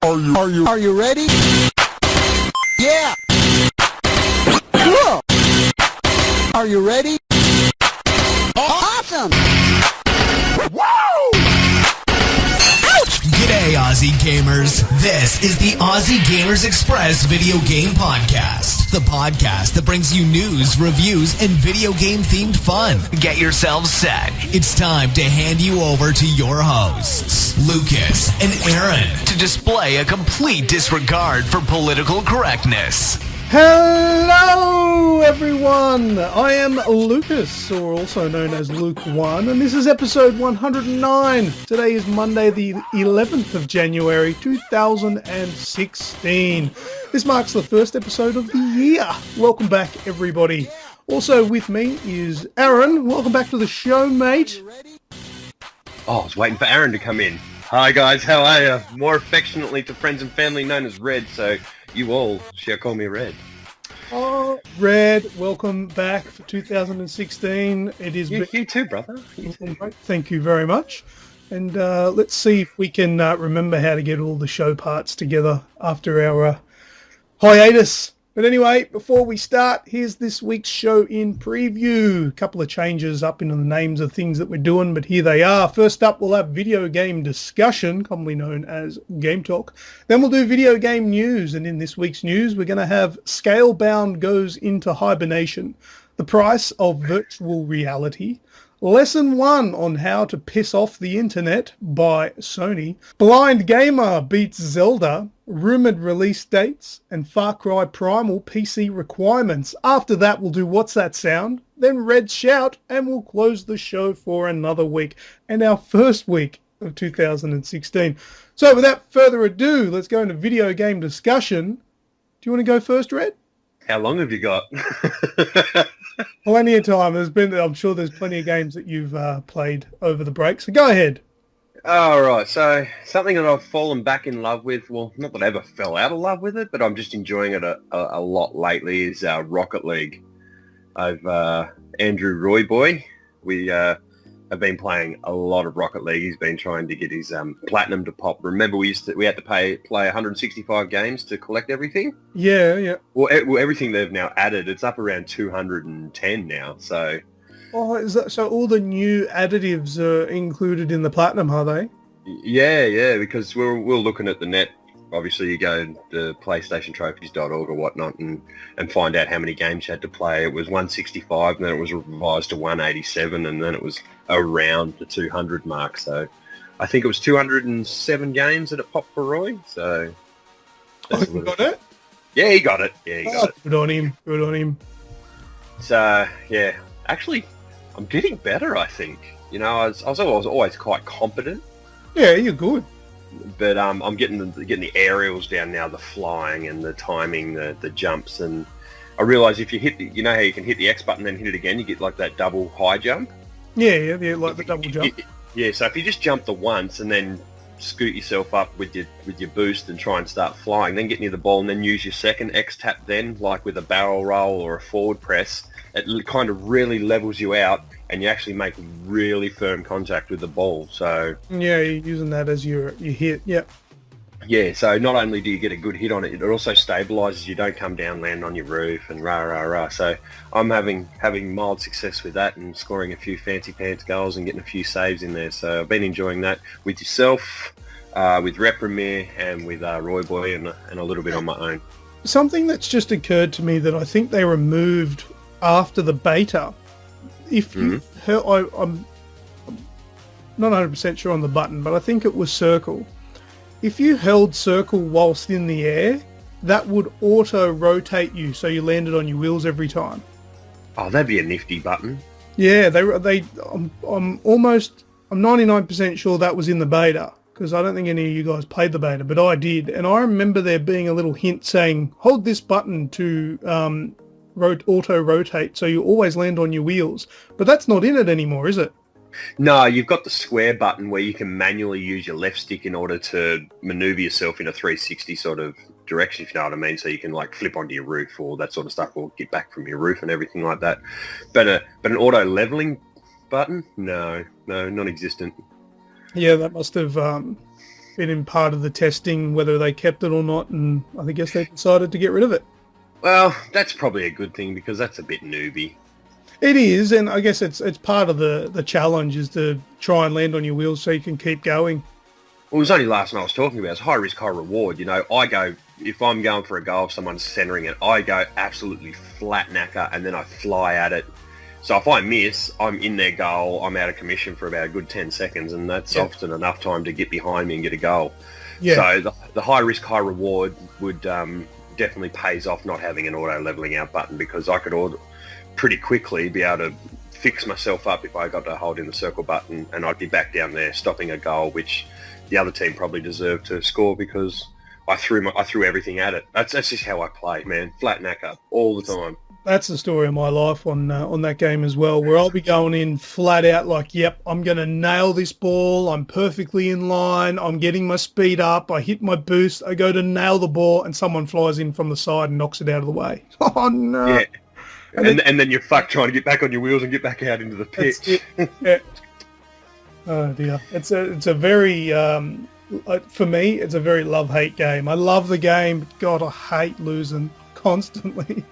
Are you ready? Yeah. Cool. Are you ready? Awesome. Whoa! G'day, Aussie gamers. This is the Aussie Gamers Express video game podcast. The podcast that brings you news, reviews, and video game-themed fun. Get yourselves set. It's time to hand you over to your hosts, Lucas and Aaron, to display a complete disregard for political correctness. Hello everyone, I am Lucas, or also known as LewkOne, and this is episode 109. Today is Monday the 11th of January 2016. This marks the first episode of the year. Welcome back everybody. Also with me is Aaron. Welcome back to the show, mate. Oh, I was waiting for Aaron to come in. Hi guys, how are you? More affectionately to friends and family known as Red, so you all shall call me Red. Oh, Red, welcome back for 2016. It is you too, brother. You too. Thank you very much. And let's see if we can remember how to get all the show parts together after our hiatus. But anyway, before we start, here's this week's show in preview. A couple of changes up in the names of things that we're doing, but here they are. First up, we'll have video game discussion, commonly known as Game Talk. Then we'll do video game news, and in this week's news, we're going to have Scalebound goes into hibernation, the price of virtual reality, Lesson 1 on how to piss off the internet by Sony, Blind Gamer beats Zelda, Rumoured release dates, and Far Cry Primal PC Requirements. After that, we'll do What's That Sound? Then Red Shout, and we'll close the show for another week, and our first week of 2016. So without further ado, let's go into video game discussion. Do you want to go first, Red? How long have you got? Plenty of time. I'm sure there's plenty of games that you've played over the break, so go ahead. All right, so something that I've fallen back in love with, well, not that I ever fell out of love with it, but I'm just enjoying it a lot lately, is Rocket League. Andrew Roy Boy, we have been playing a lot of Rocket League. He's been trying to get his platinum to pop. Remember, we had to play 165 games to collect everything? Yeah. Well, everything they've now added, it's up around 210 now, so... Oh, is that so? All the new additives are included in the platinum, are they? Yeah, because we're looking at the net. Obviously, you go to PlayStationTrophies.org or whatnot and find out how many games you had to play. It was 165, and then it was revised to 187, and then it was around the 200 mark. So I think it was 207 games that it popped for Roy. So he got it? Yeah, he got it. Yeah, he got it. Good on him. So, yeah, actually... I'm getting better, I think. You know, I was always quite competent. Yeah, you're good. But I'm getting the aerials down now, the flying and the timing, the jumps, and I realise if you hit you know how you can hit the X button and then hit it again, you get like that double high jump. Yeah, like the double jump. Yeah, so if you just jump the once and then scoot yourself up with your boost and try and start flying, then get near the ball and then use your second X tap then, like with a barrel roll or a forward press, it kind of really levels you out and you actually make really firm contact with the ball. So yeah, you're using that as your hit. Yeah, so not only do you get a good hit on it, it also stabilizes. You don't come down, land on your roof and rah. So I'm having mild success with that and scoring a few fancy pants goals and getting a few saves in there. So I've been enjoying that with yourself, with Reprimir and with Roy Boy and a little bit on my own. Something that's just occurred to me that I think they removed after the beta. If you I'm not 100% sure on the button, but I think it was circle. If you held circle whilst in the air, that would auto-rotate you so you landed on your wheels every time. Oh, that'd be a nifty button. Yeah, I'm 99% sure that was in the beta, because I don't think any of you guys played the beta, but I did. And I remember there being a little hint saying, hold this button to auto-rotate so you always land on your wheels. But that's not in it anymore, is it? No, you've got the square button where you can manually use your left stick in order to maneuver yourself in a 360 sort of direction, if you know what I mean. So you can like flip onto your roof or that sort of stuff, or get back from your roof and everything like that. But an auto leveling button, no, non-existent. Yeah, that must have been in part of the testing, whether they kept it or not, and I guess they decided to get rid of it. Well, that's probably a good thing because that's a bit newbie. It is, and I guess it's part of the challenge is to try and land on your wheels so you can keep going. Well, it was only last night I was talking about. It's high risk, high reward. You know, I go, if I'm going for a goal, if someone's centering it, I go absolutely flat knacker and then I fly at it. So if I miss, I'm in their goal, I'm out of commission for about a good 10 seconds, and that's often enough time to get behind me and get a goal. Yeah. So the high risk, high reward would definitely pays off not having an auto leveling out button, because I could pretty quickly be able to fix myself up if I got to hold in the circle button, and I'd be back down there stopping a goal, which the other team probably deserved to score because I threw everything at it. That's just how I play, man. Flat knacker all the time. That's the story of my life on that game as well, where I'll be going in flat out like, yep, I'm going to nail this ball. I'm perfectly in line. I'm getting my speed up. I hit my boost. I go to nail the ball, and someone flies in from the side and knocks it out of the way. Oh, no. Yeah. And then you're fucked trying to get back on your wheels and get back out into the pitch. Yeah. Oh, dear. It's a very, for me, it's a very love-hate game. I love the game, but God, I hate losing constantly.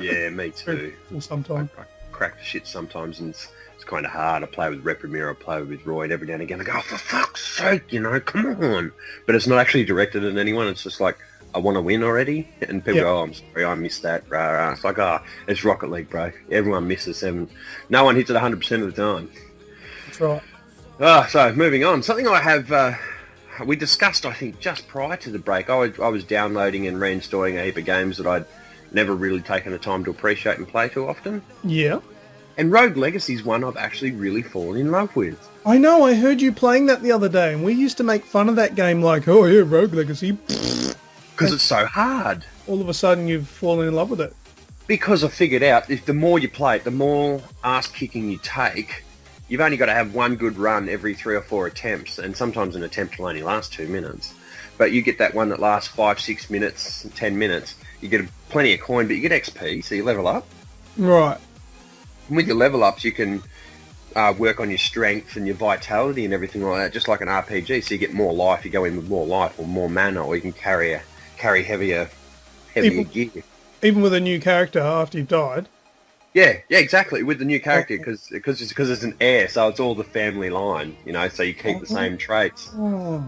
Yeah, me too. Sometimes. I crack the shit sometimes, and it's kind of hard. I play with Reprimir, I play with Roy, and every now and again I go, oh, for fuck's sake, you know, come on. But it's not actually directed at anyone. It's just like, I want to win already. And people go, oh, I'm sorry, I missed that. Rah, rah. It's like, it's Rocket League, bro. Everyone misses 7. No one hits it 100% of the time. That's right. So, moving on. Something I have... we discussed, I think, just prior to the break. I was downloading and reinstalling a heap of games that I'd never really taken the time to appreciate and play too often. Yeah. And Rogue Legacy is one I've actually really fallen in love with. I know, I heard you playing that the other day, and we used to make fun of that game like, oh yeah, Rogue Legacy. Because it's so hard. All of a sudden you've fallen in love with it. Because I figured out, if the more you play it, the more ass-kicking you take. You've only got to have one good run every 3 or 4 attempts, and sometimes an attempt will only last 2 minutes. But you get that one that lasts 5, 6 minutes, 10 minutes. You get plenty of coin, but you get XP, so you level up. Right. And with your level ups, you can work on your strength and your vitality and everything like that, just like an RPG. So you get more life. You go in with more life or more mana, or you can carry heavier gear. Even with a new character after you've died. Yeah, exactly. With the new character, because it's an heir, so it's all the family line, you know. So you keep the same traits. Oh.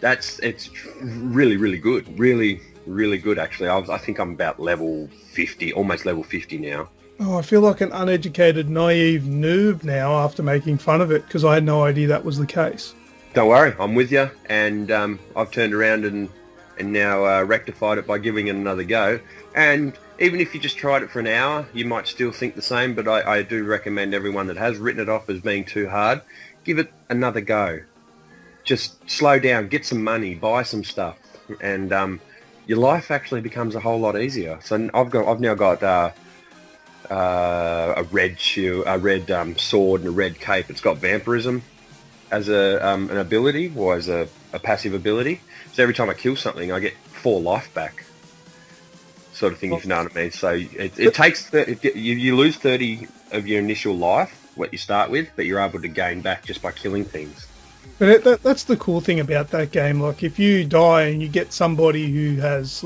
It's really, really good. Really, really good. Actually, I think I'm about level 50, almost level 50 now. Oh, I feel like an uneducated, naive noob now after making fun of it, because I had no idea that was the case. Don't worry, I'm with you, and I've turned around and now rectified it by giving it another go. And even if you just tried it for an hour, you might still think the same, but I do recommend everyone that has written it off as being too hard, give it another go. Just slow down, get some money, buy some stuff, and your life actually becomes a whole lot easier. So I've now got a red shield, a red sword, and a red cape. It's got vampirism as an ability, or as a passive ability. So every time I kill something, I get 4 life back, sort of thing, if you know what I mean. So it takes you lose 30 of your initial life, what you start with, but you're able to gain back just by killing things. But that's the cool thing about that game. Like, if you die and you get somebody who's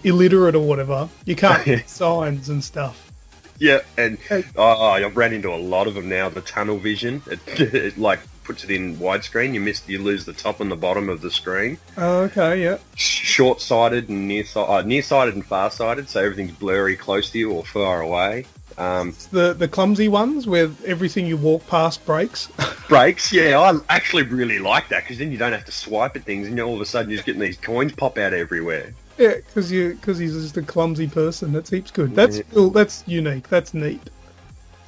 illiterate or whatever, you can't get signs and stuff. Yeah, and I've ran into a lot of them now. The tunnel vision, it like puts it in widescreen. You lose the top and the bottom of the screen. Oh, okay, yeah. Short-sighted and nearsighted and far-sighted, so everything's blurry close to you or far away. The clumsy ones where everything you walk past breaks. Breaks, yeah. I actually really like that, because then you don't have to swipe at things, and all of a sudden you're just getting these coins pop out everywhere. Yeah, because he's just a clumsy person. That's heaps good. That's cool. That's unique. That's neat.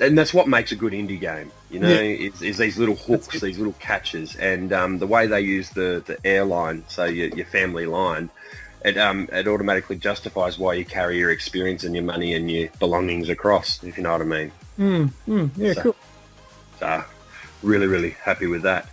And that's what makes a good indie game, you know, is these little hooks, these little catches, and the way they use the airline, so your family line, it automatically justifies why you carry your experience and your money and your belongings across, if you know what I mean. Yeah, so, cool. So, really, really happy with that.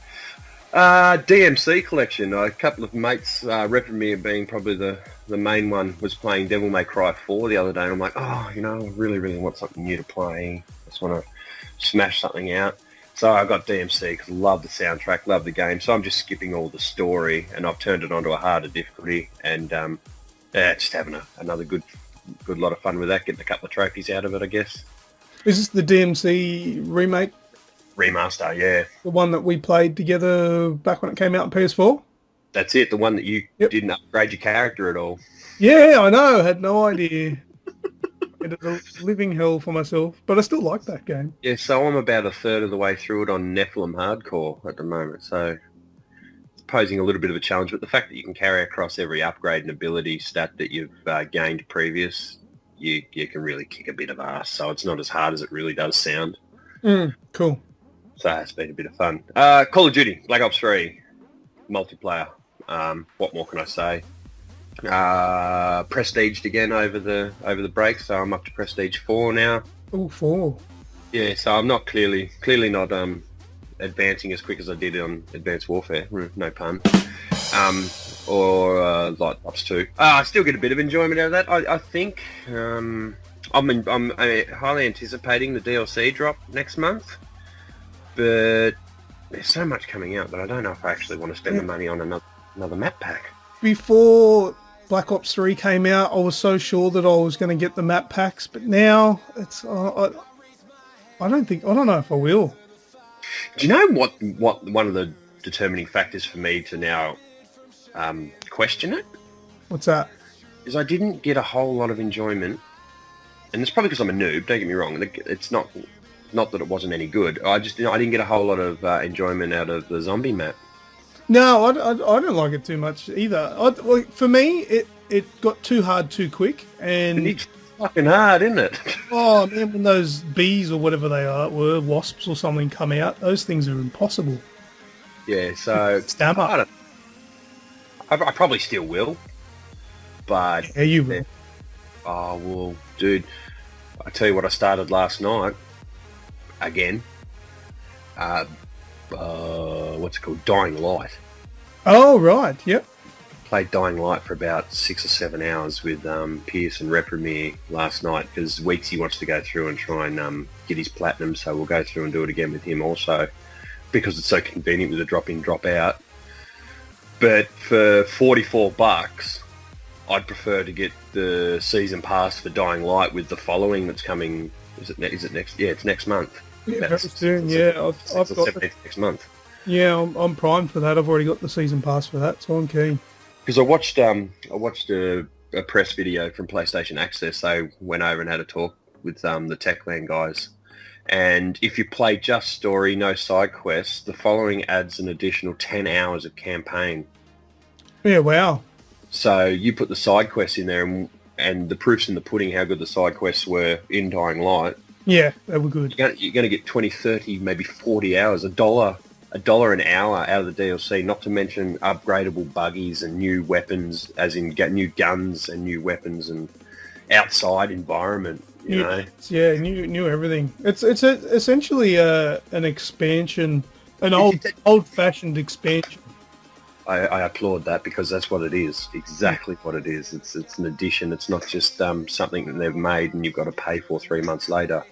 DMC collection. A couple of mates, Reprimir being probably the main one, was playing Devil May Cry 4 the other day, and I'm like, oh, you know, I really, really want something new to play. I just want to smash something out. So I got DMC because I love the soundtrack, love the game. So I'm just skipping all the story, and I've turned it onto a harder difficulty, and just having another good lot of fun with that, getting a couple of trophies out of it, I guess. Is this the DMC remake? Remaster, yeah. The one that we played together back when it came out on PS4? That's it, the one that you didn't upgrade your character at all. Yeah, I know. I had no idea. It was a living hell for myself, but I still like that game. Yeah, so I'm about a third of the way through it on Nephilim Hardcore at the moment, so it's posing a little bit of a challenge, but the fact that you can carry across every upgrade and ability stat that you've gained previous, you can really kick a bit of ass, so it's not as hard as it really does sound. Cool. So it's been a bit of fun. Call of Duty, Black Ops 3, multiplayer. What more can I say? Prestiged again over the break, so I'm up to Prestige 4 now. Oh, 4. Yeah, so I'm not clearly not advancing as quick as I did on Advanced Warfare, no pun. Or Light Ops 2. I still get a bit of enjoyment out of that. I think I'm highly anticipating the DLC drop next month, but there's so much coming out that I don't know if I actually want to spend the money on another map pack. Before Black Ops 3 came out, I was so sure that I was going to get the map packs, but now it's I don't know if I will. Do you know what one of the determining factors for me to now question it? What's that? Is I didn't get a whole lot of enjoyment, and it's probably because I'm a noob. Don't get me wrong. It's not that it wasn't any good. I didn't get a whole lot of enjoyment out of the zombie map. No, I don't like it too much either. For me, it got too hard too quick, and it's fucking hard, isn't it? Oh man, when those bees or whatever they were wasps or something come out, those things are impossible. Yeah, so stammer. I probably still will, but yeah, you will. Oh well, dude, I tell you what, I started last night again. What's it called? Dying Light. Oh, right, yep. Played Dying Light for about 6 or 7 hours with Pierce and Reprimir last night because Weeksy wants to go through and try and get his platinum, so we'll go through and do it again with him also because it's so convenient with the drop-in, drop-out. But for $44, I'd prefer to get the season pass for Dying Light with the following that's coming. Is it next? Yeah, it's next month. Yeah, very soon. Yeah, I've got it next month. Yeah, I'm primed for that. I've already got the season pass for that, so I'm keen. Because I watched a press video from PlayStation Access. They went over and had a talk with the Techland guys. And if you play just story, no side quests, the following adds an additional 10 hours of campaign. Yeah, wow. So you put the side quests in there, and the proof's in the pudding how good the side quests were in Dying Light. Yeah, they were good. You're going to get 20, 30, maybe 40 hours, $1 an hour out of the DLC, not to mention upgradable buggies and new weapons, as in get new guns and new weapons and outside environment, you know? Yeah, new everything. It's essentially an expansion, an old-fashioned expansion. I applaud that because that's what it is, exactly what it is. It's an addition. It's not just something that they've made and you've got to pay for 3 months later.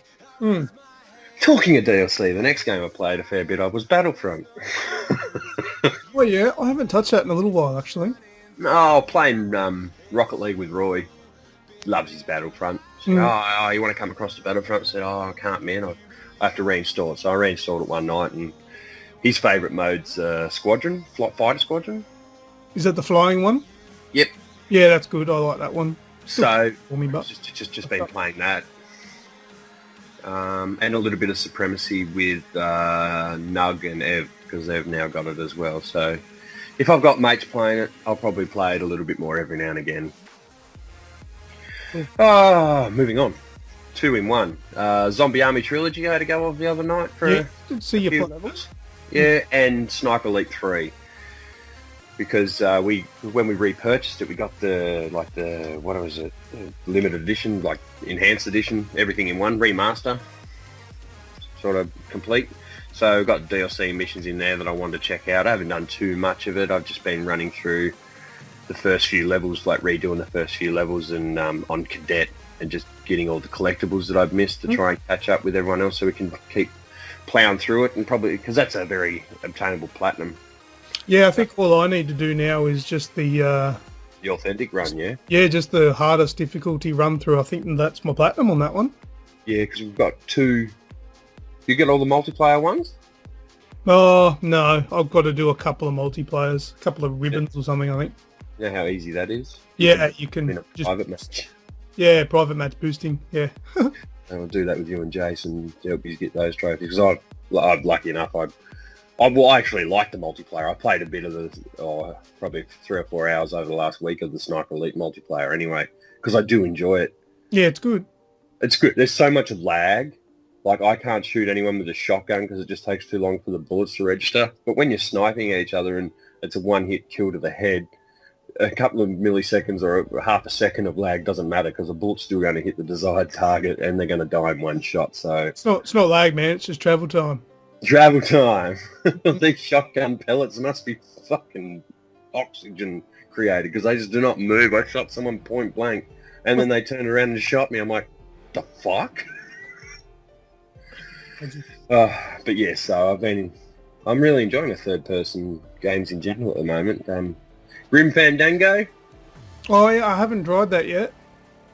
Talking of DLC, the next game I played a fair bit of was Battlefront. Well, yeah, I haven't touched that in a little while, actually. No, playing Rocket League with Roy. Loves his Battlefront. Said, oh, you want to come across to Battlefront? I said, oh, I can't, man. I have to reinstall it. So I reinstalled it one night, and his favourite mode's Squadron, Fighter Squadron. Is that the flying one? Yep. Yeah, that's good. I like that one. So for me, but just been playing that. And a little bit of Supremacy with Nug and Ev, because they've now got it as well. So if I've got mates playing it, I'll probably play it a little bit more every now and again. Moving on. 2-in-1. Zombie Army Trilogy I had to go off the other night for did see your levels. Yeah, and Sniper Elite 3. Because when we repurchased it, we got the limited edition, like enhanced edition, everything in one, remaster, sort of complete. So I've got DLC missions in there that I wanted to check out. I haven't done too much of it. I've just been running through the first few levels, like redoing the first few levels and on Cadet, and just getting all the collectibles that I've missed to try and catch up with everyone else so we can keep plowing through it, and probably because that's a very obtainable platinum. Yeah, I think all I need to do now is just The authentic run, yeah? yeah, just the hardest difficulty run through. I think that's my platinum on that one. Yeah, because we've got 2... You get all the multiplayer ones? Oh, no, I've got to do a couple of multiplayers, a couple of ribbons or something, I think. You know how easy that is? Yeah, you can In a just... private match. Yeah, private match boosting, yeah. And I'll do that with you and Jason to help you get those trophies. Because I'm lucky enough, I actually like the multiplayer. I played a bit of the, probably 3 or 4 hours over the last week of the Sniper Elite multiplayer anyway, because I do enjoy it. Yeah, it's good. It's good. There's so much lag. Like, I can't shoot anyone with a shotgun because it just takes too long for the bullets to register. But when you're sniping at each other and it's a one-hit kill to the head, a couple of milliseconds or half a second of lag doesn't matter because the bullet's still going to hit the desired target and they're going to die in one shot. So It's not lag, man. It's just travel time. travel time. These shotgun pellets must be fucking oxygen created because they just do not move. I shot someone point blank and then they turned around and shot me. I'm like, the fuck? But yeah, so I'm really enjoying the third-person games in general at the moment. Grim Fandango. Oh, yeah, I haven't tried that yet.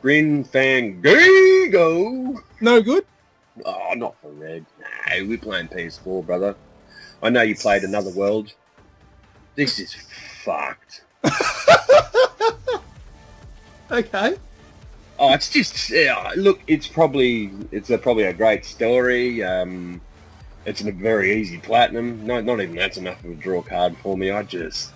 Grim Fandango. No good? Oh, not for Red. No, we're playing PS4, brother. I know you played Another World. This is fucked. Okay. Oh, it's just look. It's probably a great story. It's a very easy platinum. Not even that's enough of a draw card for me. I just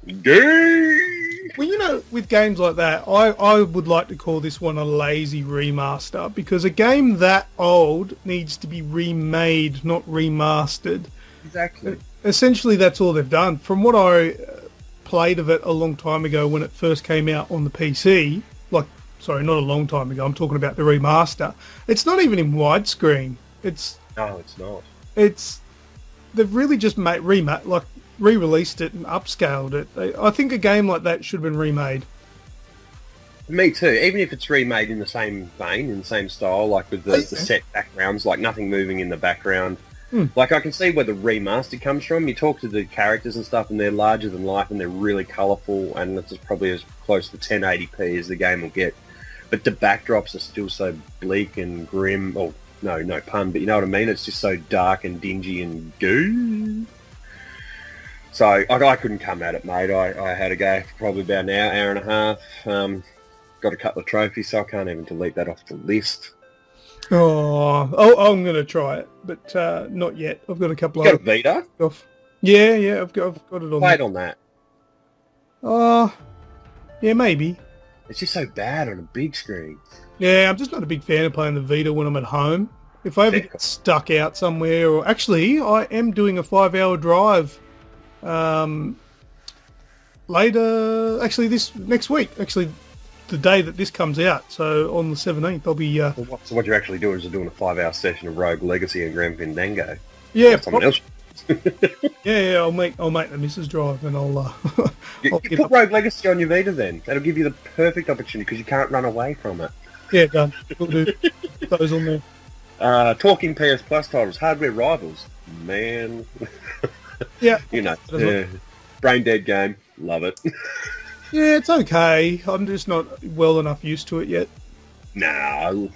Well, you know, with games like that, I would like to call this one a lazy remaster because a game that old needs to be remade, not remastered. Exactly. Essentially, that's all they've done. From what I played of it a long time ago when it first came out on the PC, sorry, not a long time ago, I'm talking about the remaster, it's not even in widescreen. No, it's not. They've really just re-released it and upscaled it. I think a game like that should have been remade. Me too. Even if it's remade in the same vein, in the same style, like with the set backgrounds, like nothing moving in the background. Like, I can see where the remaster comes from. You talk to the characters and stuff, and they're larger than life, and they're really colourful, and it's probably as close to 1080p as the game will get. But the backdrops are still so bleak and grim. Oh, no pun, but you know what I mean? It's just so dark and dingy and goo. So I couldn't come at it, mate. I had a go for probably about an hour and a half. Got a couple of trophies, so I can't even delete that off the list. Oh, I'm going to try it, but not yet. I've got a couple You of... got a Vita? Stuff. Yeah, I've got it on. Played on that. Yeah, maybe. It's just so bad on a big screen. Yeah, I'm just not a big fan of playing the Vita when I'm at home. If I ever get stuck out somewhere, or actually, I am doing a 5-hour drive later. Actually, this next week. Actually, the day that this comes out. So on the 17th, I'll be. So what you're actually doing is you're doing a 5-hour session of Rogue Legacy and Grand Fandango. Yeah, someone else. yeah. I'll make the missus drive, and I'll. You put Rogue Legacy on your Vita then. That'll give you the perfect opportunity because you can't run away from it. Yeah, done. We'll do those on there. Talking PS Plus titles, Hardware Rivals. Man. Yeah. You know, brain dead game. Love it. Yeah, it's okay. I'm just not well enough used to it yet. No.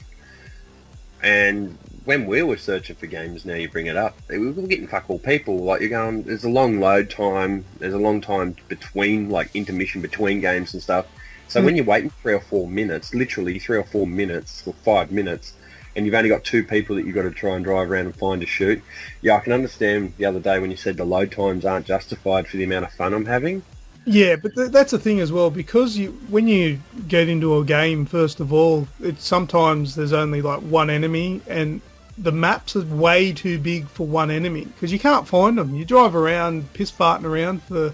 And when we were searching for games, now you bring it up, we were getting fuck all people. Like, you're going, there's a long load time, there's a long time between, like, intermission between games and stuff. So when you're waiting 3 or 4 minutes, literally 3 or 4 minutes, or 5 minutes, and you've only got 2 people that you've got to try and drive around and find to shoot, yeah, I can understand the other day when you said the load times aren't justified for the amount of fun I'm having. Yeah, but that's the thing as well, because when you get into a game, first of all, sometimes there's only like one enemy, and the maps are way too big for one enemy, because you can't find them. You drive around, piss-farting around for,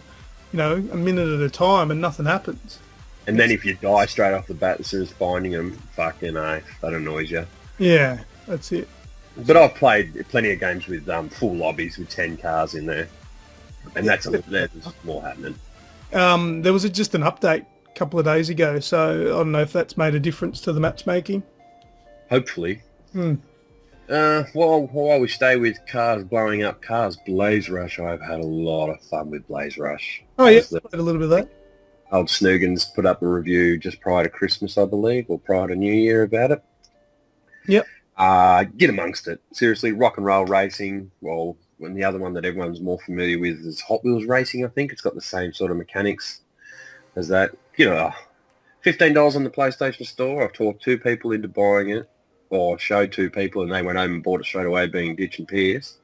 a minute at a time, and nothing happens. And then if you die straight off the bat as soon as finding them, fucking that annoys you. Yeah, that's it. But I've played plenty of games with full lobbies with 10 cars in there, and there's more happening. There was just an update a couple of days ago, so I don't know if that's made a difference to the matchmaking. Hopefully. While we stay with cars blowing up cars, Blaze Rush, I've had a lot of fun with Blaze Rush. Oh, yeah, played a little bit of that. Old Snoogans put up a review just prior to Christmas, I believe, or prior to New Year about it. Yep. Get amongst it. Seriously, rock and roll racing. Well, and the other one that everyone's more familiar with is Hot Wheels racing, I think. It's got the same sort of mechanics as that. $15 on the PlayStation Store. I've talked 2 people into buying it, or showed 2 people, and they went home and bought it straight away, being Ditch and Pierce.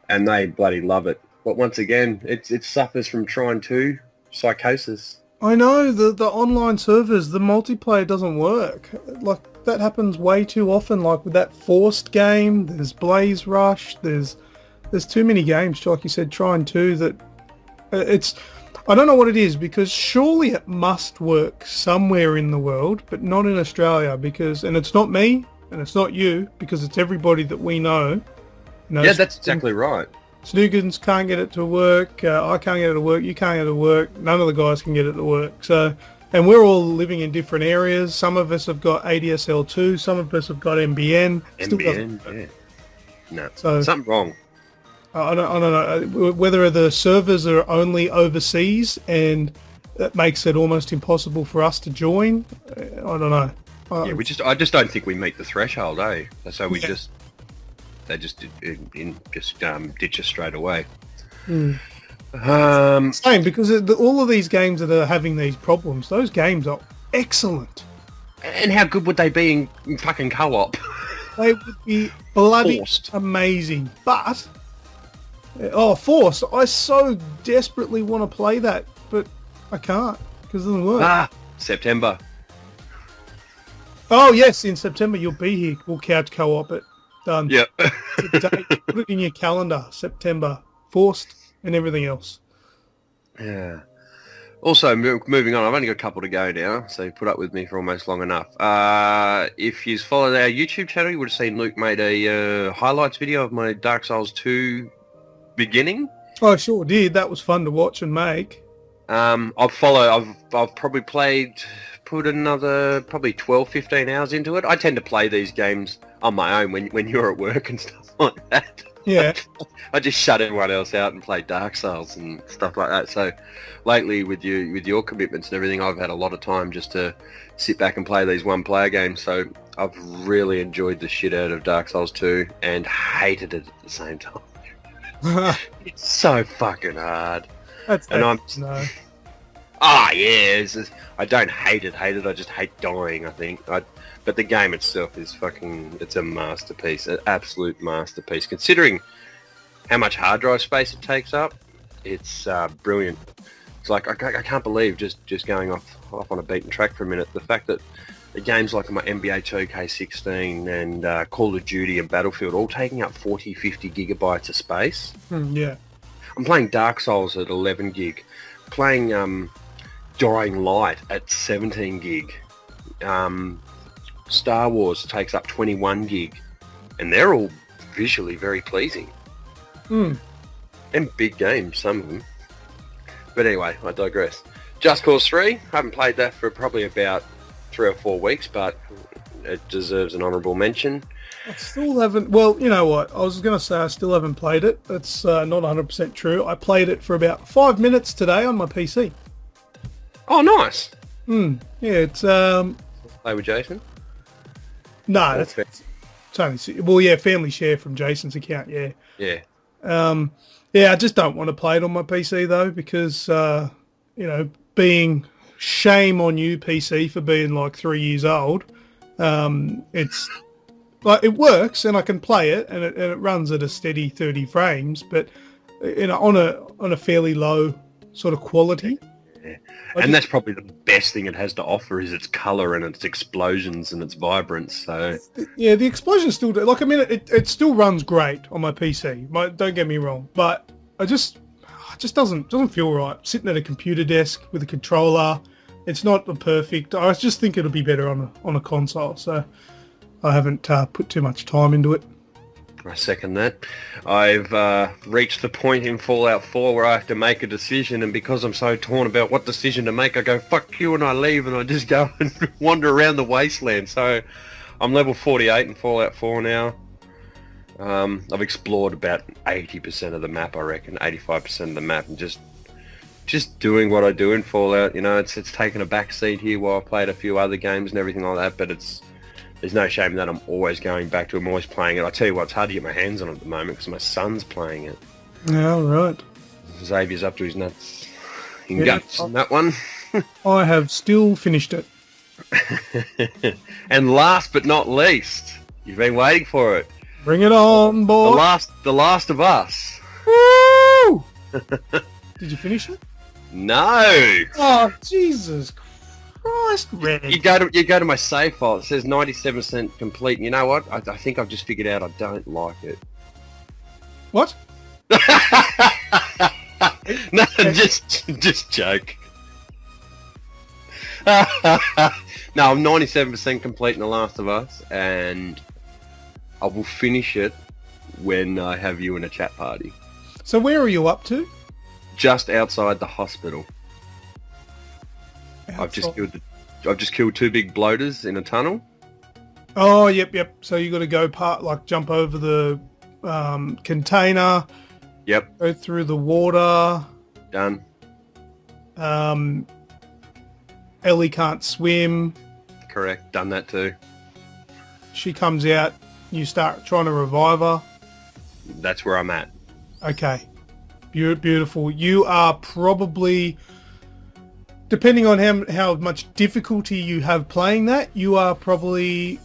And they bloody love it. But once again, it suffers from Trine 2 psychosis. I know, the online servers, the multiplayer doesn't work. Like, that happens way too often, like with that Forced game, there's Blaze Rush, there's too many games, like you said, Trine 2, that it's... I don't know what it is, because surely it must work somewhere in the world, but not in Australia, because... And it's not me, and it's not you, because it's everybody that we know. Yeah, that's exactly right. Snoogans can't get it to work, I can't get it to work, you can't get it to work, none of the guys can get it to work. So, and we're all living in different areas. Some of us have got ADSL2, some of us have got NBN. NBN, yeah. No, so, something wrong. I don't know whether the servers are only overseas and that makes it almost impossible for us to join. I don't know. Yeah, I just don't think we meet the threshold, eh? So we just... They just ditch us straight away. Same, because all of these games that are having these problems, those games are excellent. And how good would they be in fucking co-op? They would be bloody Forced. Amazing. But, Force, I so desperately want to play that, but I can't, because it doesn't work. September. Oh, yes, in September you'll be here. We'll couch co-op it. Done. Yep. Put it in your calendar, September. Forced and everything else. Yeah. Also, moving on, I've only got a couple to go now, so you put up with me for almost long enough. If you followed our YouTube channel, you would have seen Luke made a highlights video of my Dark Souls 2 beginning. I sure did. That was fun to watch and make. I've probably put another probably 12, 15 hours into it. I tend to play these games on my own when you're at work and stuff like that. Yeah. I just shut everyone else out and play Dark Souls and stuff like that. So lately with your commitments and everything, I've had a lot of time just to sit back and play these one-player games. So I've really enjoyed the shit out of Dark Souls 2 and hated it at the same time. It's so fucking hard. No. I don't hate it. I just hate dying, I think. But the game itself is it's a masterpiece, an absolute masterpiece. Considering how much hard drive space it takes up, it's brilliant. It's like, I can't believe, just going off on a beaten track for a minute, the fact that the games like my NBA 2K16 and Call of Duty and Battlefield all taking up 40, 50 gigabytes of space. Yeah. I'm playing Dark Souls at 11 gig, playing Dying Light at 17 gig. Star Wars takes up 21 gig, and they're all visually very pleasing. And big games, some of them. But anyway, I digress. Just Cause 3, haven't played that for probably about 3 or 4 weeks, but it deserves an honourable mention. I still haven't... Well, you know what? I was going to say I still haven't played it. That's not 100% true. I played it for about 5 minutes today on my PC. Oh, nice. Yeah, it's... Play with Jason? No, that's only... Well, yeah, family share from Jason's account, yeah. Yeah. Yeah, I just don't want to play it on my PC, though, because, being... Shame on you, PC, for being, 3 years old. It's... Like, it works, and I can play it, and it runs at a steady 30 frames, but, on a fairly low sort of quality. Yeah. And that's probably the best thing it has to offer is its colour and its explosions and its vibrance. So yeah, the explosions still do. It still runs great on my PC. Don't get me wrong, but it just doesn't feel right. Sitting at a computer desk with a controller, it's not the perfect. I just think it'll be better on a console. So I haven't put too much time into it. I second that. I've reached the point in Fallout 4 where I have to make a decision, and because I'm so torn about what decision to make, I go, fuck you, and I leave, and I just go and wander around the wasteland. So I'm level 48 in Fallout 4 now. I've explored about 80% of the map, I reckon, 85% of the map, and just doing what I do in Fallout. You know, it's taken a back seat here while I played a few other games and everything like that, but there's no shame that I'm always going back to it. I'm always playing it. I tell you what, it's hard to get my hands on it at the moment because my son's playing it. Yeah, right. Xavier's up to his nuts. Guts on that one. I have still finished it. And last but not least, you've been waiting for it. Bring it on, boy. The Last of Us. Woo! Did you finish it? No. Oh, Jesus Christ, Red. You go to my save file. It says 97% complete. And you know what? I think I've just figured out I don't like it. What? No, just joke. No, I'm 97% complete in The Last of Us, and I will finish it when I have you in a chat party. So where are you up to? Just outside the hospital. I've just killed 2 big bloaters in a tunnel. Oh, yep. So you got to go jump over the container. Yep. Go through the water. Done. Ellie can't swim. Correct. Done that too. She comes out. You start trying to revive her. That's where I'm at. Okay. Beautiful. You are probably, depending on how much difficulty you have playing that, you are probably,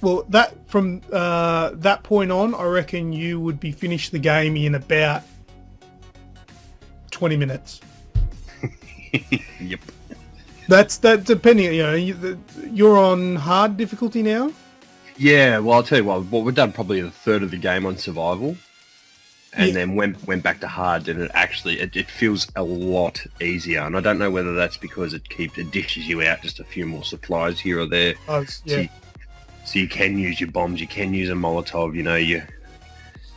well, from that point on, I reckon you would be finished the game in about 20 minutes. Yep. That's depending, you're on hard difficulty now? Yeah, well, I'll tell you what, we've done probably a third of the game on survival, and then went back to hard, and it feels a lot easier. And I don't know whether that's because it dishes you out just a few more supplies here or there. Oh, yeah. So you can use your bombs, you can use a Molotov,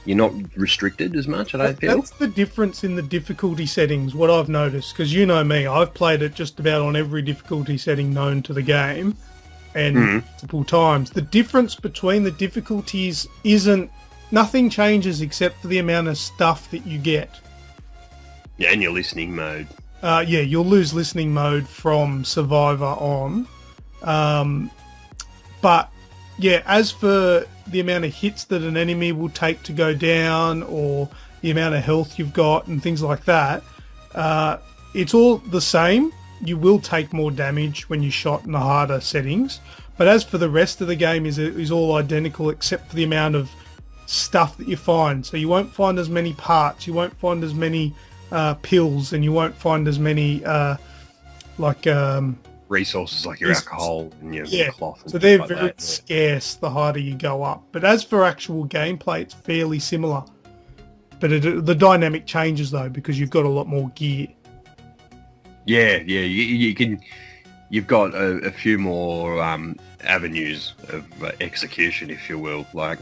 you're not restricted as much, I don't feel. That's the difference in the difficulty settings, what I've noticed, because you know me, I've played it just about on every difficulty setting known to the game, and multiple times. The difference between the difficulties nothing changes except for the amount of stuff that you get. Yeah, and your listening mode. You'll lose listening mode from Survivor on. But, yeah, as for the amount of hits that an enemy will take to go down, or the amount of health you've got and things like that, it's all the same. You will take more damage when you're shot in the harder settings. But as for the rest of the game, is all identical except for the amount of stuff that you find. So you won't find as many parts, you won't find as many pills, and you won't find as many resources like your alcohol and your cloth. And so they're like very scarce the harder you go up. But as for actual gameplay, it's fairly similar. But the dynamic changes though, because you've got a lot more gear. Yeah. You've got a few more avenues of execution, if you will. Like,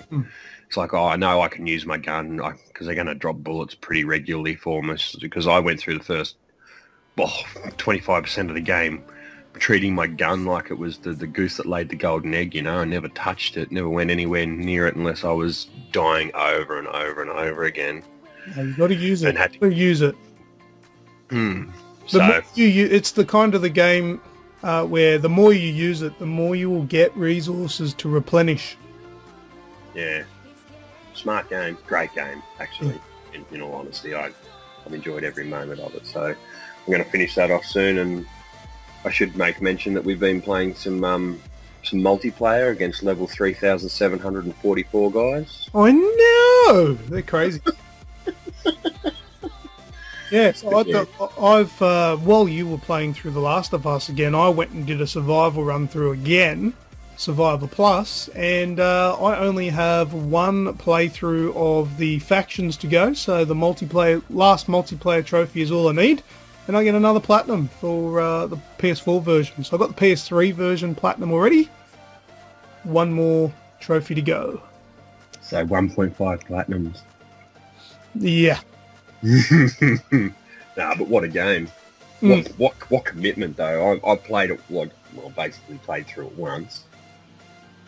it's like, I know I can use my gun because they're going to drop bullets pretty regularly for me. Because I went through the first 25% of the game treating my gun like it was the goose that laid the golden egg. I never touched it, never went anywhere near it unless I was dying over and over and over again. Yeah, you got to use it. And had to use it. It's the kind of the game where the more you use it, the more you will get resources to replenish. Yeah. Smart game. Great game, actually. Yeah. In all honesty, I've enjoyed every moment of it. So I'm going to finish that off soon, and I should make mention that we've been playing some multiplayer against level 3,744 guys. I know! They're crazy. Yeah, so while you were playing through The Last of Us again, I went and did a survival run through again, Survivor Plus, and I only have one playthrough of the factions to go, so the last multiplayer trophy is all I need, and I get another platinum for the PS4 version. So I've got the PS3 version platinum already, one more trophy to go. So 1.5 platinums. Yeah. Nah, but what a game. What commitment though. I played it, basically played through it once,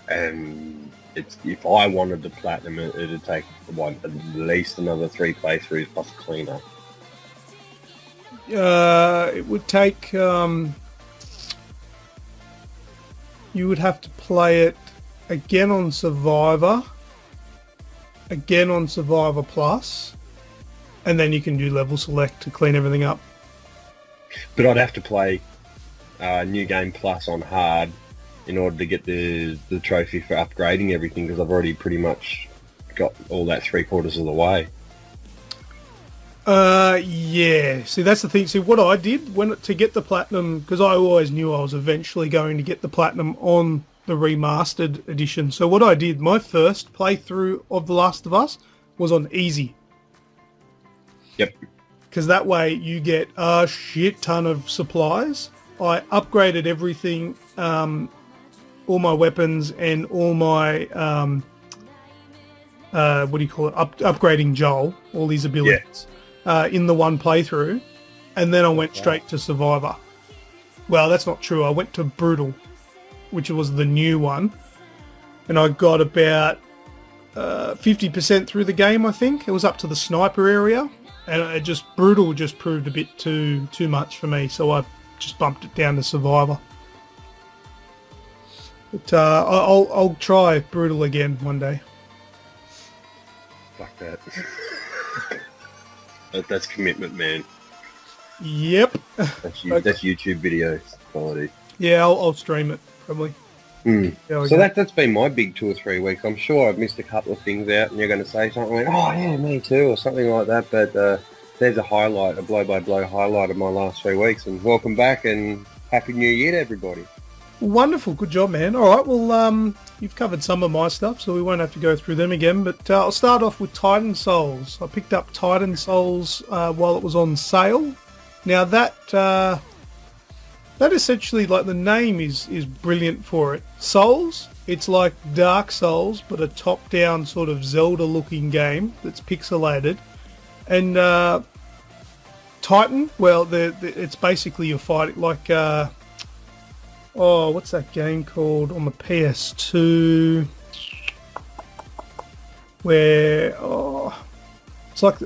and if I wanted to platinum it, it'd take at least another 3 playthroughs plus cleanup. It would take. You would have to play it again on Survivor, again on Survivor Plus, and then you can do level select to clean everything up. But I'd have to play New Game Plus on hard in order to get the trophy for upgrading everything, because I've already pretty much got all that 3/4 of the way. Yeah. See, that's the thing. See, what I did to get the platinum, because I always knew I was eventually going to get the platinum on the remastered edition. So what I did, my first playthrough of The Last of Us was on easy. Yep. Because that way you get a shit ton of supplies. I upgraded everything, all my weapons and all my, upgrading Joel, all these abilities, in the one playthrough. And then I went straight to Survivor. Well, that's not true. I went to Brutal, which was the new one. And I got about 50% through the game, I think. It was up to the sniper area. And Brutal just proved a bit too much for me. So I just bumped it down to Survivor. But I'll try Brutal again one day. Fuck that. That's commitment, man. Yep. That's YouTube video quality. Yeah, I'll stream it probably. So that's been my big 2 or 3 weeks. I'm sure I've missed a couple of things out, and you're going to say something like, "Oh yeah, me too," or something like that. But there's a highlight, a blow-by-blow highlight of my last 3 weeks. And welcome back, and Happy New Year to everybody. Wonderful, good job, man. All right, well, you've covered some of my stuff, so we won't have to go through them again. But I'll start off with Titan Souls. I picked up Titan Souls while it was on sale. Now that essentially, like, the name is brilliant for it. Souls, it's like Dark Souls, but a top-down sort of Zelda-looking game that's pixelated. And Titan, well, it's basically you're fighting like, what's that game called on the PS2? Where, it's like,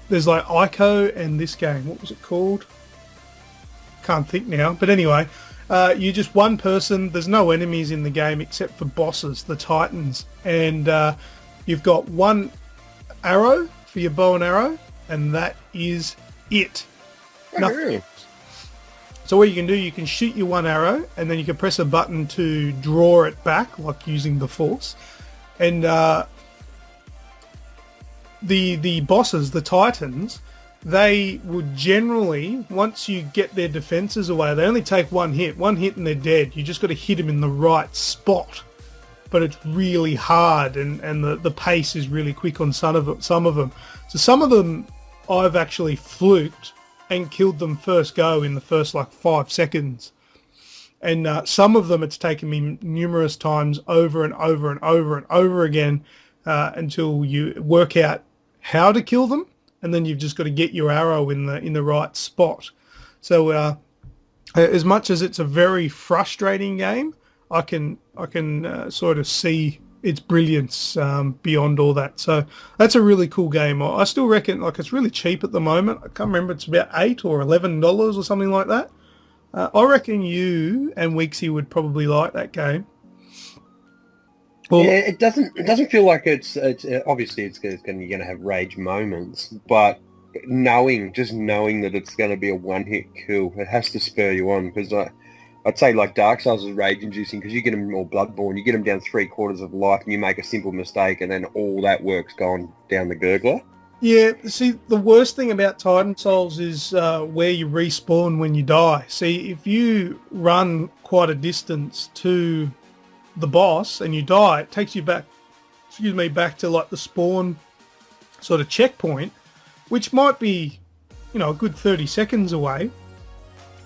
there's like Ico and this game. What was it called? Can't think now. But anyway, you're just one person. There's no enemies in the game except for bosses, the Titans. And you've got one arrow for your bow and arrow, and that is it. Nothing. Really? So what you can do, you can shoot your one arrow, and then you can press a button to draw it back, like using the Force. And the bosses, the Titans, they would generally, once you get their defenses away, they only take one hit and they're dead. You just got to hit them in the right spot. But it's really hard, and the pace is really quick on some of them. So some of them I've actually fluked and killed them first go in the first like 5 seconds. And some of them it's taken me numerous times over and over and over and over again until you work out how to kill them. And then you've just got to get your arrow in the right spot. So as much as it's a very frustrating game, I can sort of see its brilliance beyond all that. So that's a really cool game. I still reckon, like, it's really cheap at the moment. I can't remember, it's about $8 or $11 or something like that. I reckon you and Weeksy would probably like that game. Well, yeah, it doesn't feel like it's obviously you're going to have rage moments, but knowing that it's going to be a one-hit kill, it has to spur you on, because I'd say like Dark Souls is rage-inducing, because you get them, or Bloodborne, you get them down 3/4 of life and you make a simple mistake and then all that work's gone down the gurgler. Yeah, see, the worst thing about Titan Souls is where you respawn when you die. See, if you run quite a distance to the boss and you die, it takes you back to like the spawn sort of checkpoint, which might be, a good 30 seconds away.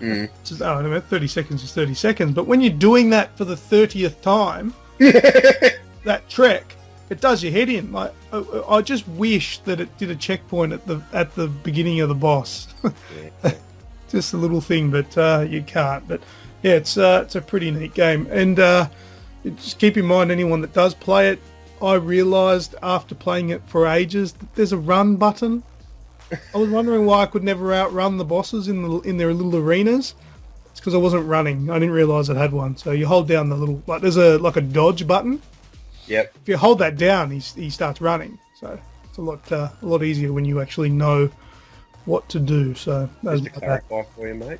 I don't know, 30 seconds is 30 seconds, but when you're doing that for the 30th time, that trek, it does your head in. Like, I just wish that it did a checkpoint at the beginning of the boss. Just a little thing, but you can't. But yeah, it's a pretty neat game. And just keep in mind, anyone that does play it, I realised after playing it for ages that there's a run button. I was wondering why I could never outrun the bosses in their little arenas. It's because I wasn't running. I didn't realise it had one. So you hold down the little, like there's a dodge button. Yep. If you hold that down, he starts running. So it's a lot easier when you actually know what to do. So just to clarify for you, mate.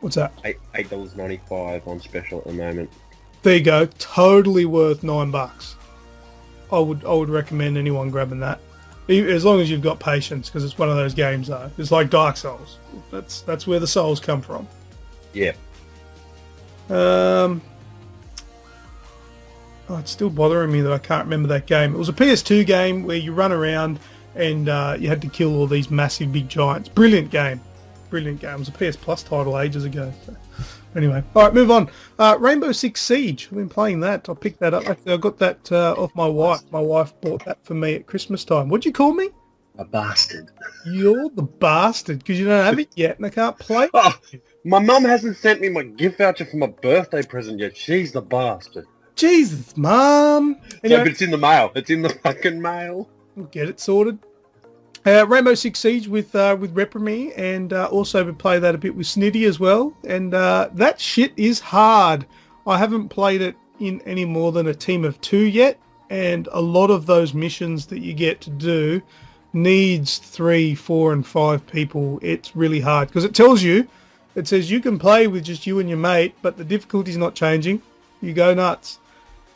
What's that? $8.95 on special at the moment. There you go. Totally worth $9. I would recommend anyone grabbing that, as long as you've got patience, because it's one of those games though. It's like Dark Souls. That's where the souls come from. Yeah. It's still bothering me that I can't remember that game. It was a PS2 game where you run around and you had to kill all these massive big giants. Brilliant game. It was a PS Plus title ages ago. So. Anyway, all right, move on. Rainbow Six Siege. I've been playing that. I picked that up. Actually, I got that off my wife. My wife bought that for me at Christmas time. What'd you call me? A bastard. You're the bastard, because you don't have it yet and I can't play. Oh, my mum hasn't sent me my gift voucher for my birthday present yet. She's the bastard. Jesus, Mum. Anyway, No, but it's in the mail. It's in the fucking mail. We'll get it sorted. Rainbow Six Siege with Reprimie, and also been playing that a bit with Snitty as well. And that shit is hard. I haven't played it in any more than a team of 2 yet, and a lot of those missions that you get to do needs 3, 4, and 5 people. It's really hard because it says you can play with just you and your mate, but the difficulty's not changing. You go nuts.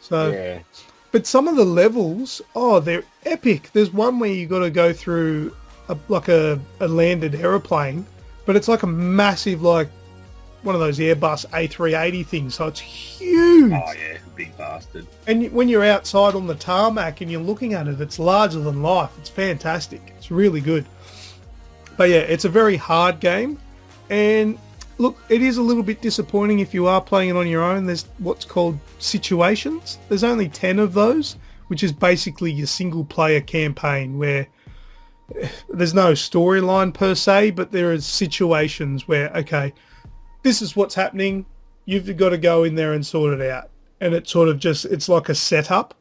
So. Yeah. But some of the levels, they're epic. There's one where you got to go through a landed aeroplane, but it's like a massive, like one of those Airbus A380 things. So it's huge. Oh yeah, big bastard. And when you're outside on the tarmac and you're looking at it, it's larger than life. It's fantastic. It's really good. But yeah, it's a very hard game. And look, it is a little bit disappointing if you are playing it on your own. There's what's called situations. There's only 10 of those, which is basically your single player campaign where there's no storyline per se, but there is situations where, okay, this is what's happening. You've got to go in there and sort it out. And it's sort of just, it's like a setup.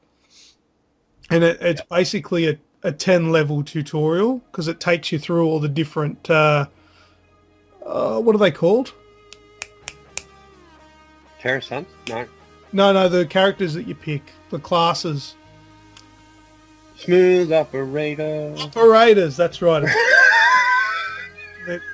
And it's basically a 10 level tutorial because it takes you through all the different, what are they called? Terrace Hunt? No. No, the characters that you pick, the classes. Smooth operator. Operators, that's right.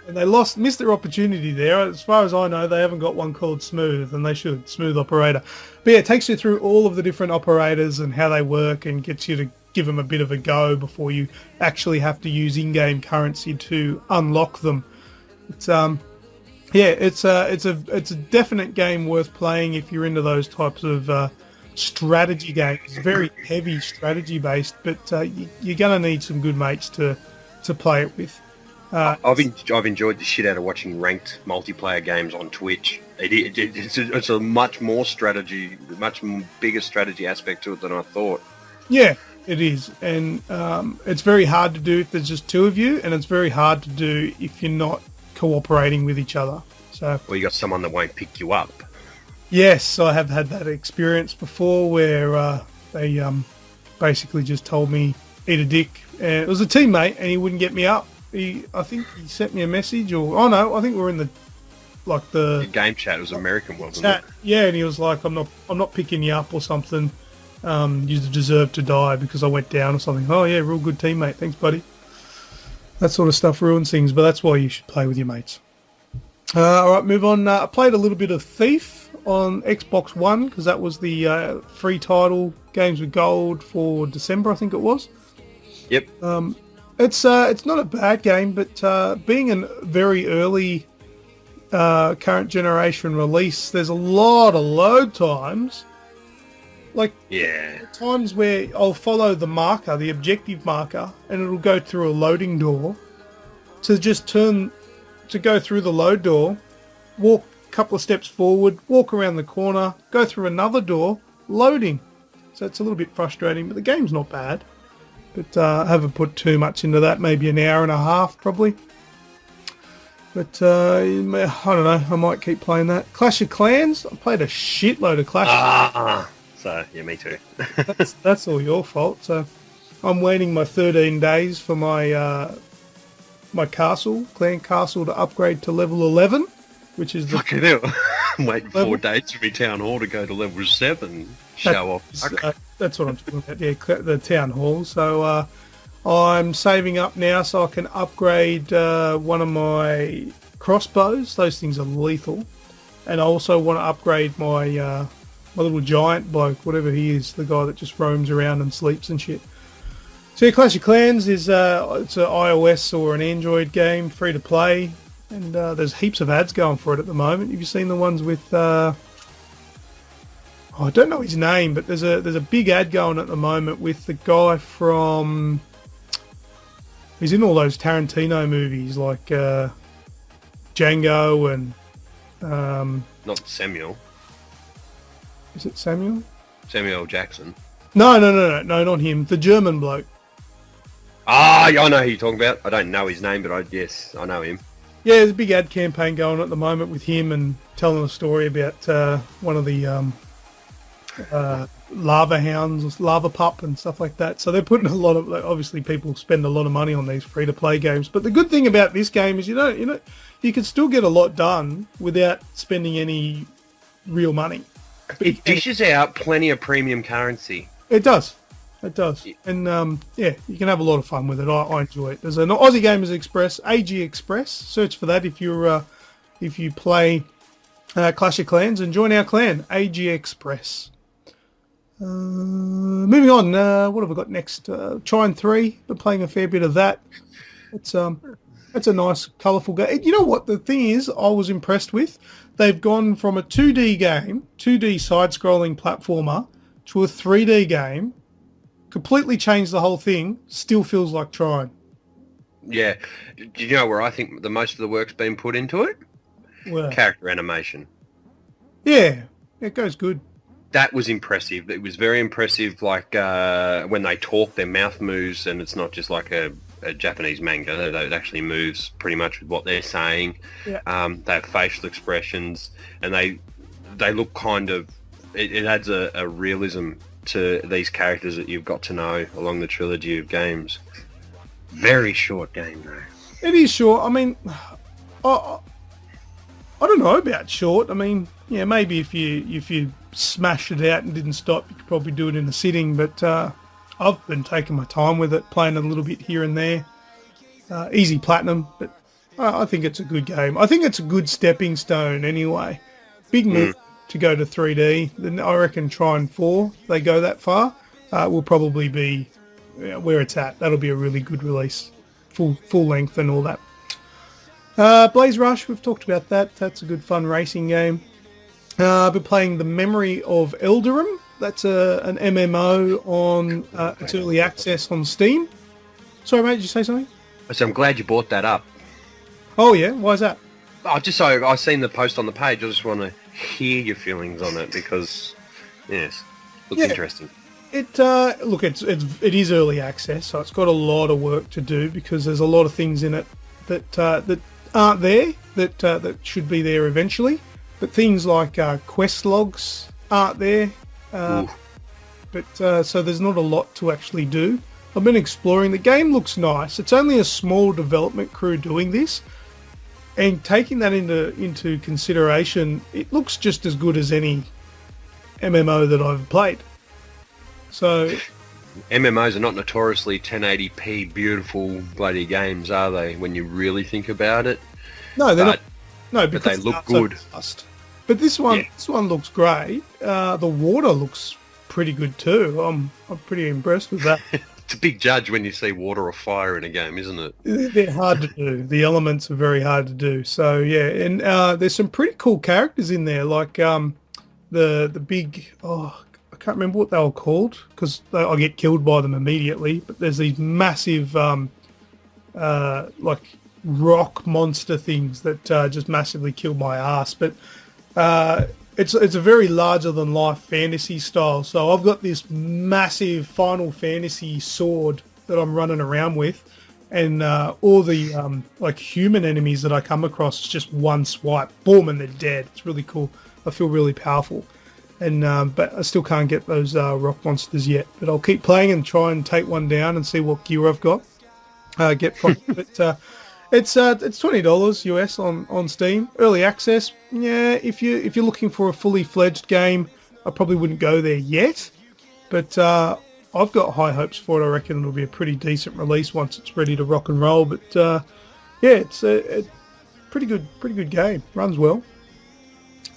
And they missed their opportunity there. As far as I know, they haven't got one called Smooth, and they should. Smooth operator. But yeah, it takes you through all of the different operators and how they work and gets you to give them a bit of a go before you actually have to use in-game currency to unlock them. It's it's a definite game worth playing if you're into those types of strategy games. Very heavy strategy based, but you're gonna need some good mates to play it with. I've enjoyed the shit out of watching ranked multiplayer games on Twitch. It's a much bigger strategy aspect to it than I thought. Yeah, it is, and it's very hard to do if there's just 2 of you, and it's very hard to do if you're not cooperating with each other. So, well, you got someone that won't pick you up. Yes, I have had that experience before where they basically just told me eat a dick. And it was a teammate, and he wouldn't get me up. I think he sent me a message, I think we're in the game chat. It was American, wasn't it? Yeah, and he was like, I'm not picking you up or something. You deserve to die because I went down or something. Oh yeah, real good teammate. Thanks, buddy. That sort of stuff ruins things, but that's why you should play with your mates. All right, move on. I played a little bit of Thief on Xbox One because that was the free title, Games with Gold for December, I think it was. Yep. It's not a bad game, but being a very early current generation release, there's a lot of load times. Like, times where I'll follow the marker, the objective marker, and it'll go through a loading door to go through the load door, walk a couple of steps forward, walk around the corner, go through another door, loading. So it's a little bit frustrating, but the game's not bad. But I haven't put too much into that, maybe an hour and a half probably. But I don't know, I might keep playing that. Clash of Clans, I played a shitload of Clash. So yeah, me too. That's all your fault. So I'm waiting my 13 days for my my clan castle, to upgrade to level 11, which is the Fucking hell. I'm waiting level. 4 days for me town hall to go to level 7. Show off. That's what I'm talking about. Yeah, the town hall. So I'm saving up now so I can upgrade one of my crossbows. Those things are lethal. And I also want to upgrade my my little giant bloke, whatever he is, the guy that just roams around and sleeps and shit. So yeah, Clash of Clans is it's an iOS or an Android game, free to play, and there's heaps of ads going for it at the moment. Have you seen the ones with? I don't know his name, but there's a big ad going at the moment with the guy from. He's in all those Tarantino movies like Django and. Not Samuel. Is it Samuel? Samuel L. Jackson. No, not him. The German bloke. Ah, I know who you're talking about. I don't know his name, but yes, I know him. Yeah, there's a big ad campaign going at the moment with him and telling a story about one of the lava hounds, lava pup and stuff like that. So they're putting a lot of, obviously people spend a lot of money on these free-to-play games. But the good thing about this game is you can still get a lot done without spending any real money. It dishes out plenty of premium currency. It does. And yeah, you can have a lot of fun with it. I enjoy it. There's an Aussie Gamers Express, AG Express. Search for that if you play Clash of Clans and join our clan, AG Express. Moving on, what have I got next? Trine 3. Been playing a fair bit of that. It's a nice, colourful game. You know what the thing is? I was impressed with. They've gone from a 2D game, 2D side-scrolling platformer, to a 3D game. Completely changed the whole thing. Still feels like Trine. Yeah. Do you know where I think the most of the work's been put into it? Well, Character animation. yeah, it goes good. That was impressive. It was very impressive, like when they talk, their mouth moves, and it's not just like a Japanese manga. It actually moves pretty much with what they're saying. Yeah. They have facial expressions, and they look kind of... It adds a realism to these characters that you've got to know along the trilogy of games. Very short game, though. It is short. I mean, I don't know about short. I mean, yeah, maybe if you smashed it out and didn't stop, you could probably do it in a sitting. But I've been taking my time with it, playing a little bit here and there. Easy platinum, but I think it's a good game. I think it's a good stepping stone anyway. Big move to go to 3D. Then I reckon Trine 4, they go that far, will probably be where it's at. That'll be a really good release, full length and all that. Blaze Rush, we've talked about that. That's a good fun racing game. I've been playing The Memory of Elderum. That's an MMO on its early access on Steam. Sorry, mate, did you say something? So I'm glad you brought that up. Oh, yeah? Why is that? Just so I've seen the post on the page, I just want to hear your feelings on it because, yes, looks interesting. It is early access, so it's got a lot of work to do because there's a lot of things in it that aren't there that should be there eventually. But things like quest logs aren't there. So there's not a lot to actually do. I've been exploring. The game looks nice. It's only a small development crew doing this. And taking that into consideration, it looks just as good as any MMO that I've played. So MMOs are not notoriously 1080p beautiful bloody games, are they? When you really think about it. No, they're not. No, but they look good. But this one looks great. The water looks pretty good too. I'm pretty impressed with that. It's a big judge when you see water or fire in a game, isn't it? They're hard to do. The elements are very hard to do. So yeah, and there's some pretty cool characters in there, like the big. I can't remember what they were called because I get killed by them immediately. But there's these massive like rock monster things that just massively kill my ass. But it's a very larger than life fantasy style. So I've got this massive Final Fantasy sword that I'm running around with, and all the like human enemies that I come across, it's just one swipe, boom, and they're dead. It's really cool. I feel really powerful. and but I still can't get those rock monsters yet. But I'll keep playing and try and take one down and see what gear I've got. Get from but it's $20 US on Steam. Early access. Yeah, if you're looking for a fully fledged game, I probably wouldn't go there yet. But I've got high hopes for it. I reckon it'll be a pretty decent release once it's ready to rock and roll. But yeah, it's a pretty good game. Runs well.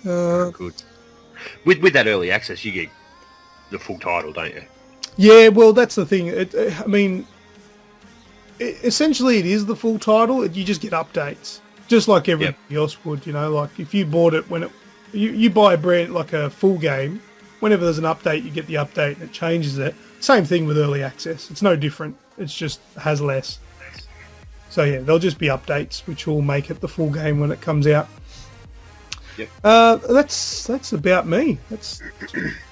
Good. With that early access, you get the full title, don't you? Yeah, well, that's the thing. Essentially, it is the full title. You just get updates, just like everybody else would. You know, like if you bought it when you buy a brand like a full game, whenever there's an update, you get the update and it changes it. Same thing with early access. It's no different. It's just has less. So yeah, there'll just be updates which will make it the full game when it comes out. Yep. That's about me. That's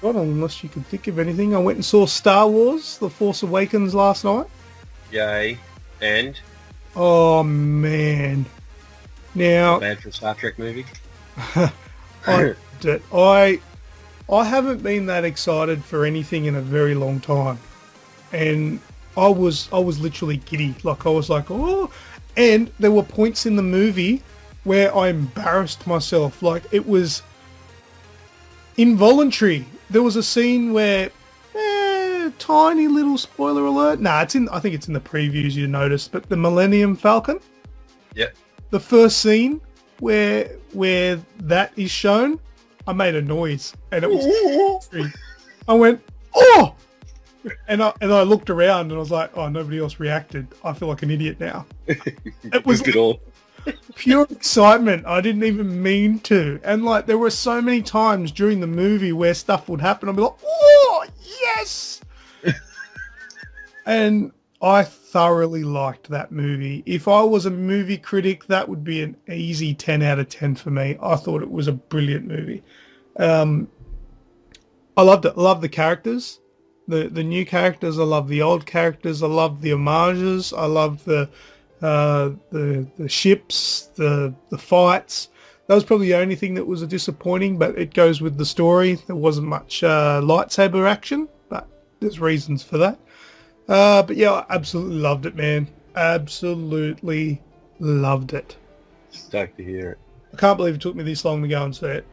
God, unless you can think of anything. I went and saw Star Wars: The Force Awakens last night. Yay! And oh man, now bad for a Star Trek movie. I haven't been that excited for anything in a very long time, and I was literally giddy. Like I was like, oh, and there were points in the movie where I embarrassed myself. Like it was involuntary. There was a scene where, tiny little spoiler alert. Nah, I think it's in the previews you noticed, but the Millennium Falcon. Yep. The first scene where that is shown, I made a noise, and it was. I went, oh, and I looked around and I was like, oh, nobody else reacted. I feel like an idiot now. It was good all. Pure excitement. I didn't even mean to, and like there were so many times during the movie where stuff would happen. I'd be like, oh yes. And I thoroughly liked that movie. If I was a movie critic, that would be an easy 10 out of 10 for me. I thought it was a brilliant movie. I loved it. I love the characters, the new characters. I love the old characters. I love the homages. I love the ships, the fights. That was probably the only thing that was disappointing, but it goes with the story. There wasn't much lightsaber action, but there's reasons for that. But yeah, I absolutely loved it, man. Absolutely loved it. Stoked to hear it. I can't believe it took me this long to go and see it.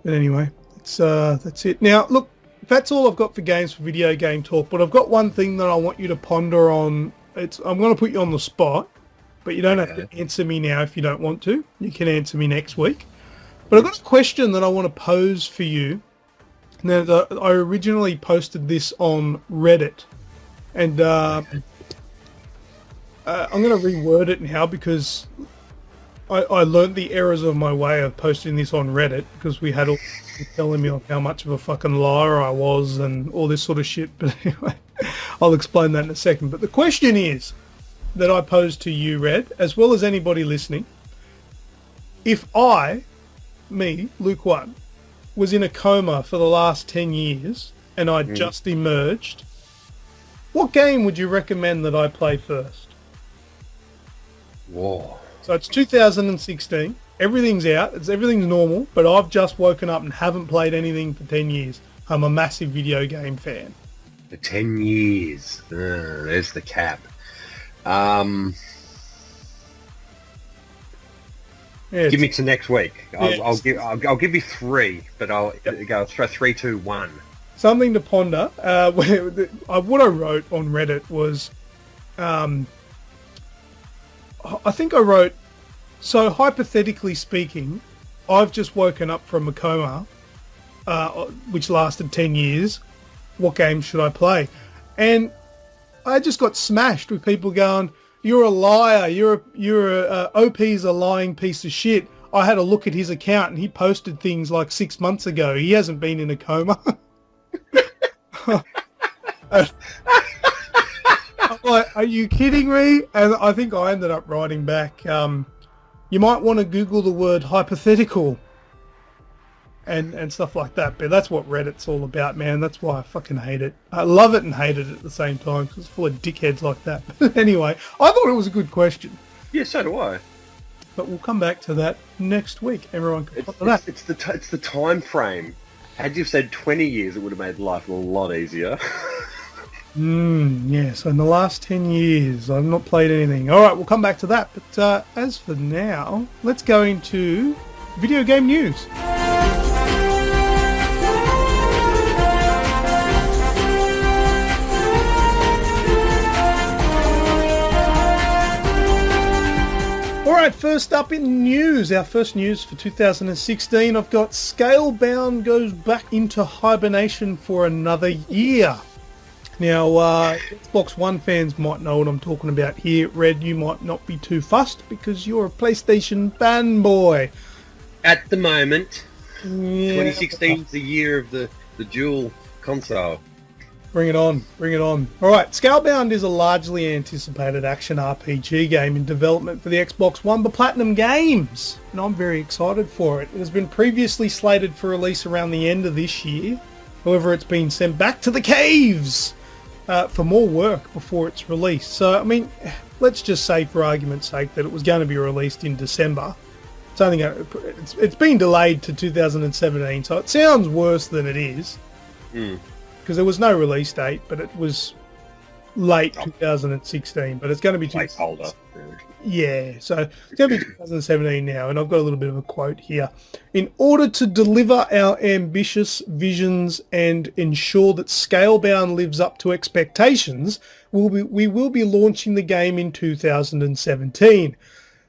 But anyway, that's it. Now, look, that's all I've got for games for video game talk, but I've got one thing that I want you to ponder on. I'm going to put you on the spot, but you don't have to answer me now if you don't want to. You can answer me next week. But I've got a question that I want to pose for you. Now, I originally posted this on Reddit, and I'm going to reword it now because I learned the errors of my way of posting this on Reddit because we had all telling me how much of a fucking liar I was and all this sort of shit. But anyway, I'll explain that in a second. But the question is that I posed to you, Red, as well as anybody listening. If me, LewkOne, was in a coma for the last 10 years and I'd just emerged, what game would you recommend that I play first? Whoa. So it's 2016. Everything's out. Everything's normal, but I've just woken up and haven't played anything for 10 years. I'm a massive video game fan. For 10 years. There's the cap. Yeah, give me to next week. Yeah, I'll give you three, but I'll throw 3, 2, 1. Something to ponder. What I wrote on Reddit was, I think I wrote, so hypothetically speaking, I've just woken up from a coma, which lasted 10 years. What game should I play? And I just got smashed with people going, you're a liar. OP's a lying piece of shit. I had a look at his account and he posted things like 6 months ago. He hasn't been in a coma. I'm like, are you kidding me? And I think I ended up writing back, you might want to Google the word hypothetical and stuff like that. But that's what Reddit's all about, man. That's why I fucking hate it. I love it and hate it at the same time because it's full of dickheads like that. But anyway, I thought it was a good question. Yeah, so do I. but we'll come back to that next week. Everyone can follow that. It's the time frame. Had you said 20 years, it would have made life a lot easier. Yeah, so in the last 10 years, I've not played anything. All right, we'll come back to that. But as for now, let's go into video game news. Alright, first up in news, our first news for 2016, I've got Scalebound goes back into hibernation for another year. Now, Xbox One fans might know what I'm talking about here. Red, you might not be too fussed because you're a PlayStation fanboy. At the moment, Yeah. 2016 is the year of the dual console. Bring it on, bring it on. Alright, Scalebound is a largely anticipated action RPG game in development for the Xbox One by Platinum Games, and I'm very excited for it. It has been previously slated for release around the end of this year, however it's been sent back to the caves for more work before it's released. So, I mean, let's just say for argument's sake that it was going to be released in December. It's been delayed to 2017, so it sounds worse than it is. Because there was no release date, but it was late 2016, but it's going to be Placeholder. Yeah, so it's going to be 2017 now, and I've got a little bit of a quote here. In order to deliver our ambitious visions and ensure that Scalebound lives up to expectations, we will be launching the game in 2017.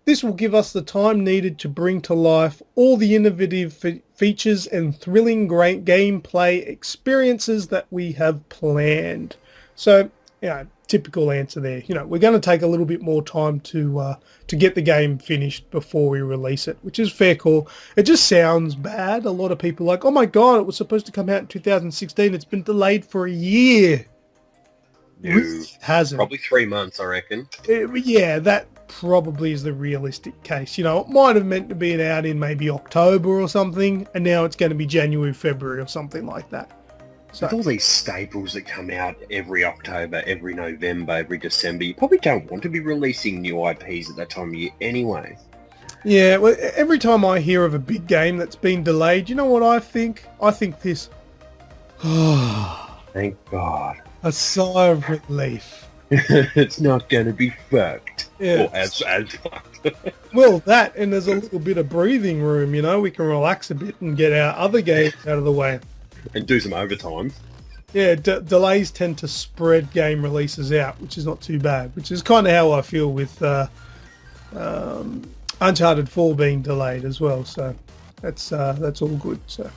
This will give us the time needed to bring to life all the innovative features and thrilling great gameplay experiences that we have planned. So, typical answer there. We're going to take a little bit more time to get the game finished before we release it, which is fair call. It just sounds bad. A lot of people are like, oh my god, it was supposed to come out in 2016. It's been delayed for a year. No, It hasn't. probably 3 months, I reckon. Yeah, that probably is the realistic case. It might have meant to be out in maybe October or something, and now it's going to be January, February or something like that. So, With all these staples that come out every October, every November, every December, you probably don't want to be releasing new IPs at that time of year anyway. yeah, well, every time I hear of a big game that's been delayed, you know what I think? I think this. Thank God. A sigh of relief. It's not going to be fucked. Yeah. Or as fucked. Well, that, and there's a little bit of breathing room, we can relax a bit and get our other games out of the way. And do some overtime. Yeah, delays tend to spread game releases out, which is not too bad, which is kind of how I feel with Uncharted 4 being delayed as well, so that's all good. So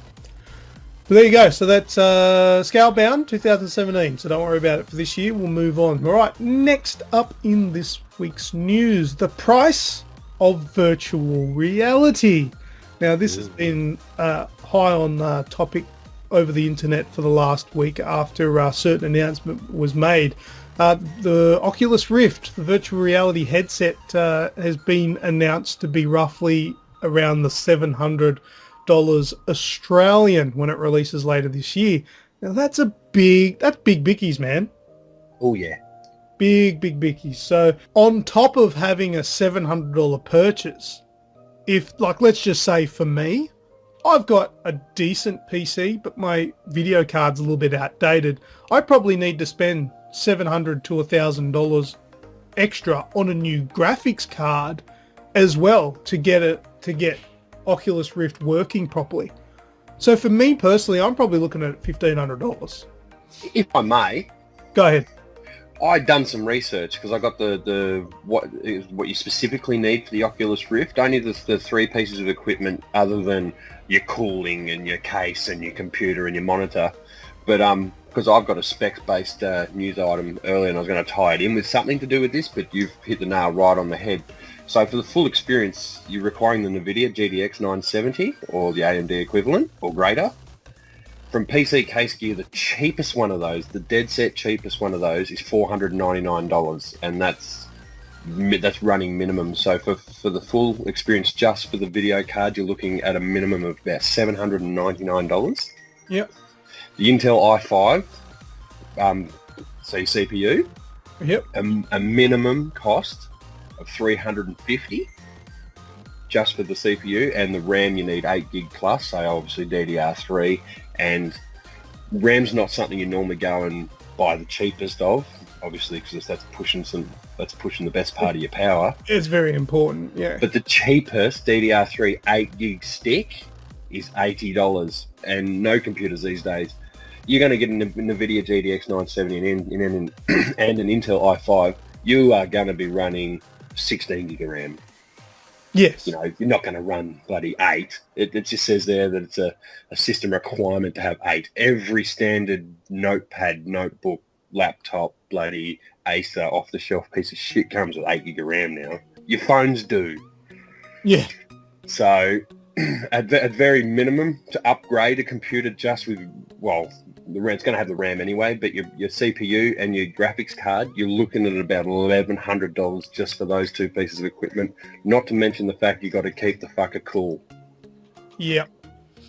there you go. So that's Scalebound 2017, so don't worry about it for this year. We'll move on. All right, next up in this week's news, the price of virtual reality. Now, this has been high on topic over the internet for the last week after a certain announcement was made. The Oculus Rift, the virtual reality headset, has been announced to be roughly around the $700 Australian when it releases later this year. Now that's big bickies, man. Oh yeah. Big bickies. So on top of having a $700 purchase, let's just say for me, I've got a decent PC, but my video card's a little bit outdated. I probably need to spend $700 to $1,000 extra on a new graphics card as well to get Oculus Rift working properly. So for me personally, I'm probably looking at $1,500. If I may, Go ahead. I'd done some research because I got what you specifically need for the Oculus Rift. Only the 3 pieces of equipment other than your cooling and your case and your computer and your monitor. But because I've got a specs-based news item earlier and I was going to tie it in with something to do with this, but you've hit the nail right on the head. So for the full experience, you're requiring the NVIDIA GTX 970 or the AMD equivalent or greater. From PC Case Gear, the cheapest one of those, the dead set cheapest one of those is $499, and that's running minimum. So for the full experience, just for the video card, you're looking at a minimum of about $799. Yep. The Intel i5, so your CPU, Yep. a minimum cost of $350. just for the CPU, and the RAM you need 8 gig plus, so obviously DDR3, and RAM's not something you normally go and buy the cheapest of, obviously, because that's pushing the best part of your power. It's very important, yeah. But the cheapest DDR3 8 gig stick is $80, and no computers these days. You're going to get an NVIDIA GTX 970 and an Intel i5. You are going to be running 16 gig of RAM. Yes. You know, you're not going to run bloody 8. It just says there that it's a system requirement to have 8. Every standard notepad, notebook, laptop, bloody Acer off-the-shelf piece of shit comes with 8 gig of RAM now. Your phones do. Yeah. So, at very minimum, to upgrade a computer just with, well, it's going to have the RAM anyway, but your CPU and your graphics card, you're looking at about $1,100 just for those two pieces of equipment, not to mention the fact you got to keep the fucker cool. Yeah.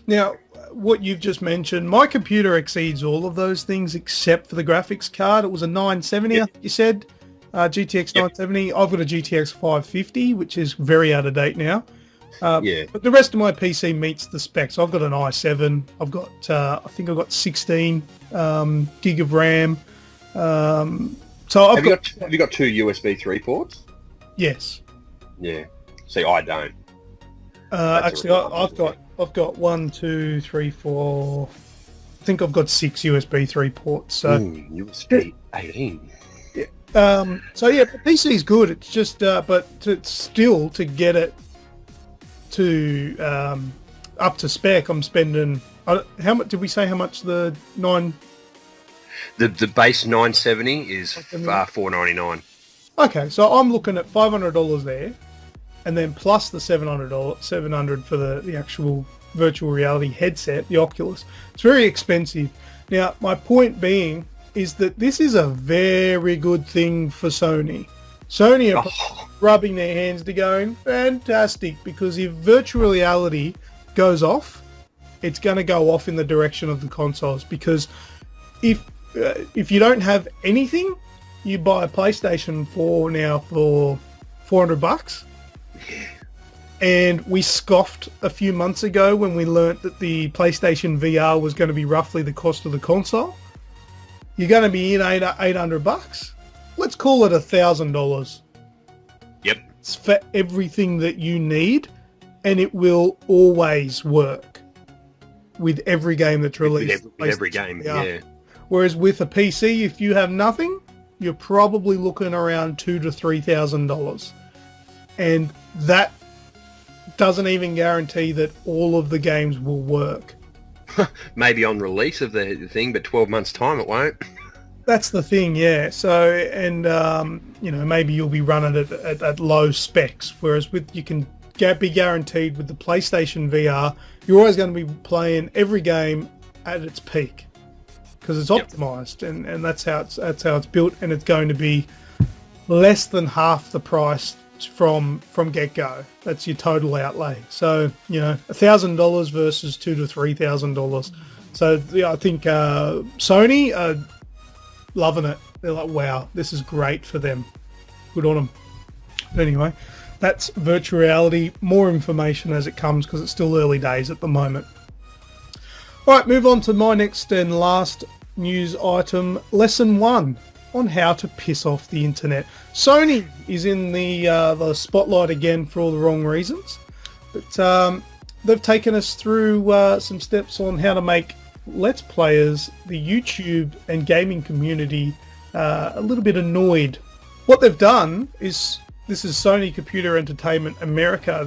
Now, what you've just mentioned, my computer exceeds all of those things except for the graphics card. It was a 970, I think you said, GTX 970. I've got a GTX 550, which is very out of date now. But the rest of my PC meets the specs. I've got an i7. I've got, I think I've got 16 gig of RAM. So have you got two USB 3 ports? Yes. Yeah. See, I don't. Actually, I've got 1, 2, 3, 4. I think I've got 6 USB 3 ports. So USB 18. Yeah. So yeah, the PC is good. It's just, but to get it to up to spec, I'm spending. How much did we say? How much the base 970 is $499. Okay, so I'm looking at $500 there, and then plus the $700 for the actual virtual reality headset, the Oculus. It's very expensive. Now, my point being is that this is a very good thing for Sony. Sony are rubbing their hands to going, fantastic, because if virtual reality goes off, it's going to go off in the direction of the consoles, because if you don't have anything, you buy a PlayStation 4 now for $400. And we scoffed a few months ago when we learnt that the PlayStation VR was going to be roughly the cost of the console. You're going to be in $800. Let's call it $1,000. Yep. It's for everything that you need, and it will always work with every game that's released. With every game, yeah. Whereas with a PC, if you have nothing, you're probably looking around $2,000 to $3,000. And that doesn't even guarantee that all of the games will work. Maybe on release of the thing, but 12 months' time it won't. That's the thing, yeah. So, and, maybe you'll be running it at low specs, whereas you can be guaranteed with the PlayStation VR, you're always going to be playing every game at its peak because it's optimized, and that's how it's built, and it's going to be less than half the price from get-go. That's your total outlay. So, $1,000 versus $2,000 to $3,000. So, yeah, I think Sony are loving it. They're like, wow, this is great for them. Good on them. But anyway, that's virtual reality. More information as it comes because it's still early days at the moment. All right, move on to my next and last news item. Lesson 1 on how to piss off the internet. Sony is in the spotlight again for all the wrong reasons. But they've taken us through some steps on how to make Let's Players, the YouTube and gaming community a little bit annoyed. What they've done is, this is Sony Computer Entertainment America,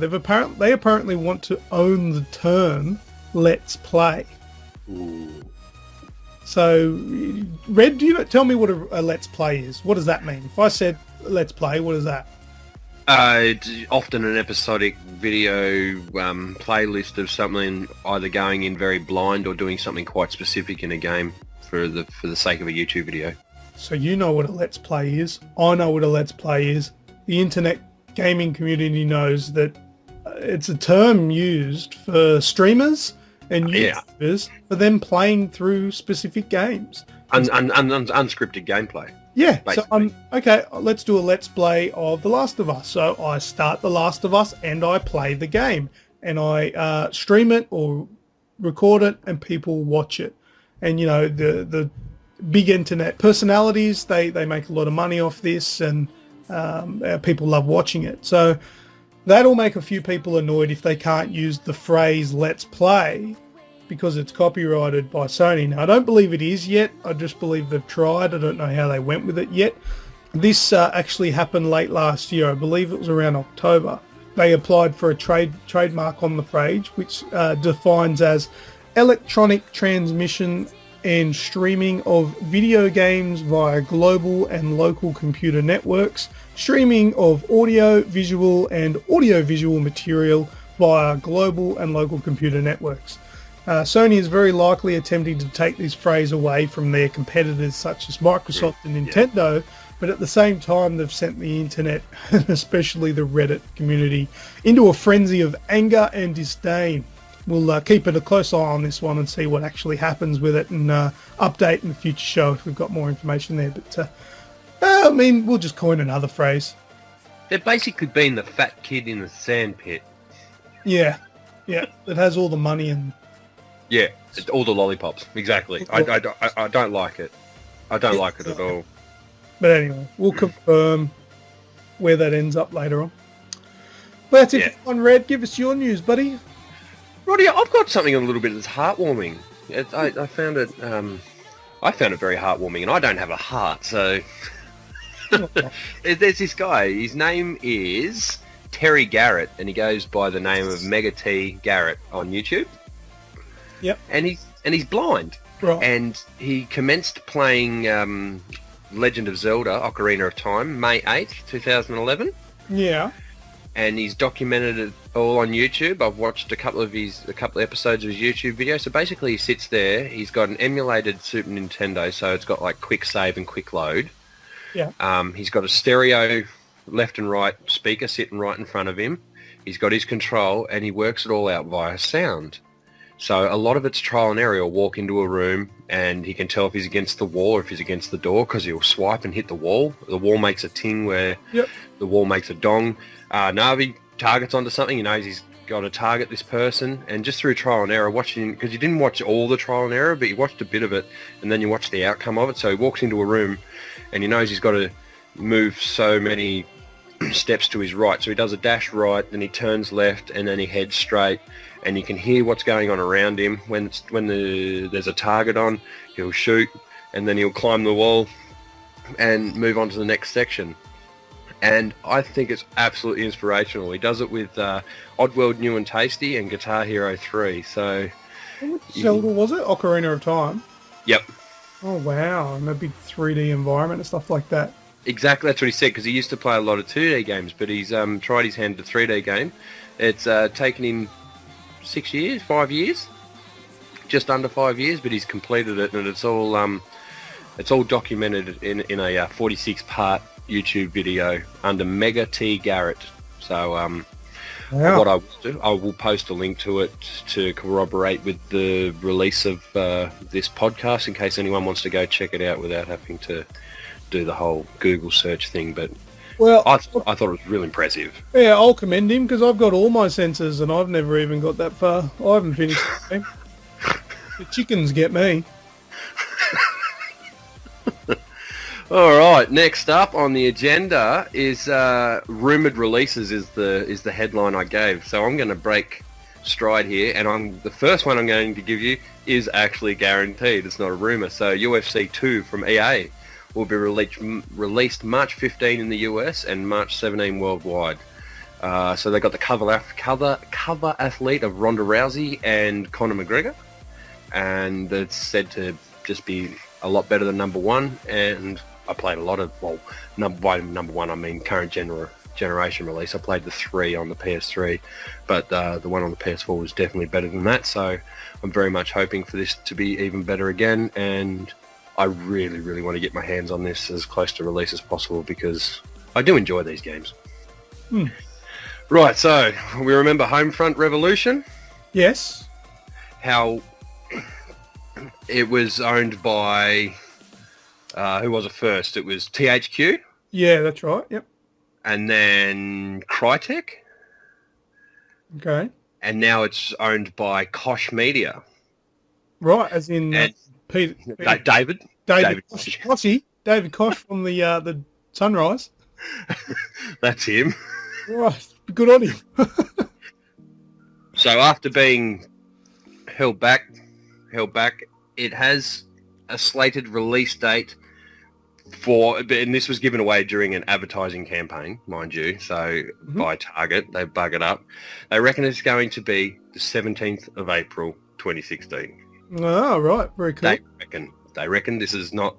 they apparently want to own the term Let's Play. Ooh. So, Red, tell me what a Let's Play is. What does that mean? If I said Let's Play, what is that? It's often an episodic video playlist of something, either going in very blind or doing something quite specific in a game for the sake of a YouTube video. So you know what a Let's Play is. I know what a Let's Play is. The internet gaming community knows that it's a term used for streamers and YouTubers for them playing through specific games. Unscripted gameplay. Yeah, basically. so okay, let's do a Let's Play of The Last of Us. So I start The Last of Us and I play the game. And I stream it or record it and people watch it. And, you know, the big internet personalities, they make a lot of money off this and people love watching it. So that'll make a few people annoyed if they can't use the phrase Let's Play because it's copyrighted by Sony. Now, I don't believe it is yet. I just believe they've tried. I don't know how they went with it yet. This actually happened late last year. I believe it was around October. They applied for a trademark on the phrase, which defines as electronic transmission and streaming of video games via global and local computer networks, streaming of audio, visual and audiovisual material via global and local computer networks. Sony is very likely attempting to take this phrase away from their competitors such as Microsoft and Nintendo, but at the same time they've sent the internet, especially the Reddit community, into a frenzy of anger and disdain. We'll keep a close eye on this one and see what actually happens with it and update in the future show if we've got more information there. But, I mean, we'll just coin another phrase. They're basically being the fat kid in the sandpit. Yeah, it has all the money and... Yeah, all the lollipops, exactly. I don't like it. I don't like it at all. But anyway, we'll confirm where that ends up later on. Well, that's it for Red. Give us your news, buddy. Roddy, I've got something a little bit that's heartwarming. I found it. I found it very heartwarming, and I don't have a heart, so there's this guy. His name is Terry Garrett, and he goes by the name of Mega T Garrett on YouTube. Yep. And he's blind. Right. And he commenced playing Legend of Zelda: Ocarina of Time, May 8th, 2011. Yeah. And he's documented it all on YouTube. I've watched a couple of episodes of his YouTube video. So basically, he sits there. He's got an emulated Super Nintendo, so it's got like quick save and quick load. Yeah. He's got a stereo left and right speaker sitting right in front of him. He's got his control, and he works it all out via sound. So a lot of it's trial and error. He'll walk into a room and he can tell if he's against the wall or if he's against the door because he'll swipe and hit the wall. The wall makes a ting where the wall makes a dong. Now if he targets onto something, he knows he's got to target this person. And just through trial and error, watching, because you didn't watch all the trial and error, but you watched a bit of it and then you watch the outcome of it. So he walks into a room and he knows he's got to move so many steps to his right. So he does a dash right, then he turns left, and then he heads straight. And you can hear what's going on around him. When there's a target on, he'll shoot, and then he'll climb the wall and move on to the next section. And I think it's absolutely inspirational. He does it with Oddworld New and Tasty and Guitar Hero 3. So, which Zelda was it? Ocarina of Time? Yep. Oh, wow. And a big 3D environment and stuff like that. Exactly, that's what he said, because he used to play a lot of 2D games, but he's tried his hand at a 3D game. It's taken him 5 years, just under 5 years, but he's completed it, and it's all documented in a 46-part YouTube video under Mega T Garrett. So what I will do, I will post a link to it to corroborate with the release of this podcast in case anyone wants to go check it out without having to do the whole Google search thing. But well, I thought it was really impressive. Yeah, I'll commend him because I've got all my sensors and I've never even got that far. I haven't finished the game. The chickens get me. All right, next up on the agenda is Rumoured Releases is the headline I gave. So I'm going to break stride here, and the first one I'm going to give you is actually guaranteed. It's not a rumour. So UFC 2 from EA will be released March 15 in the US and March 17 worldwide. So they got the cover athlete of Ronda Rousey and Conor McGregor, and it's said to just be a lot better than number one. And I played a lot of, well, by number one I mean current generation release. I played the 3 on the PS3, but the one on the PS4 was definitely better than that. So I'm very much hoping for this to be even better again, and I really, really want to get my hands on this as close to release as possible because I do enjoy these games. Right, so we remember Homefront Revolution? Yes. How it was owned by Who was it first? It was THQ, Yeah, that's right. Yep. and then Crytek, Okay. and now it's owned by Koch Media. Right, as in And Peter, David Koch. Kochie, David Koch from the Sunrise. That's him. Right, good on him. So after being held back, it has a slated release date for, and this was given away during an advertising campaign, mind you, so by Target, they bug it up. They reckon it's going to be the 17th of April, 2016. Oh, right, very cool. They reckon this is not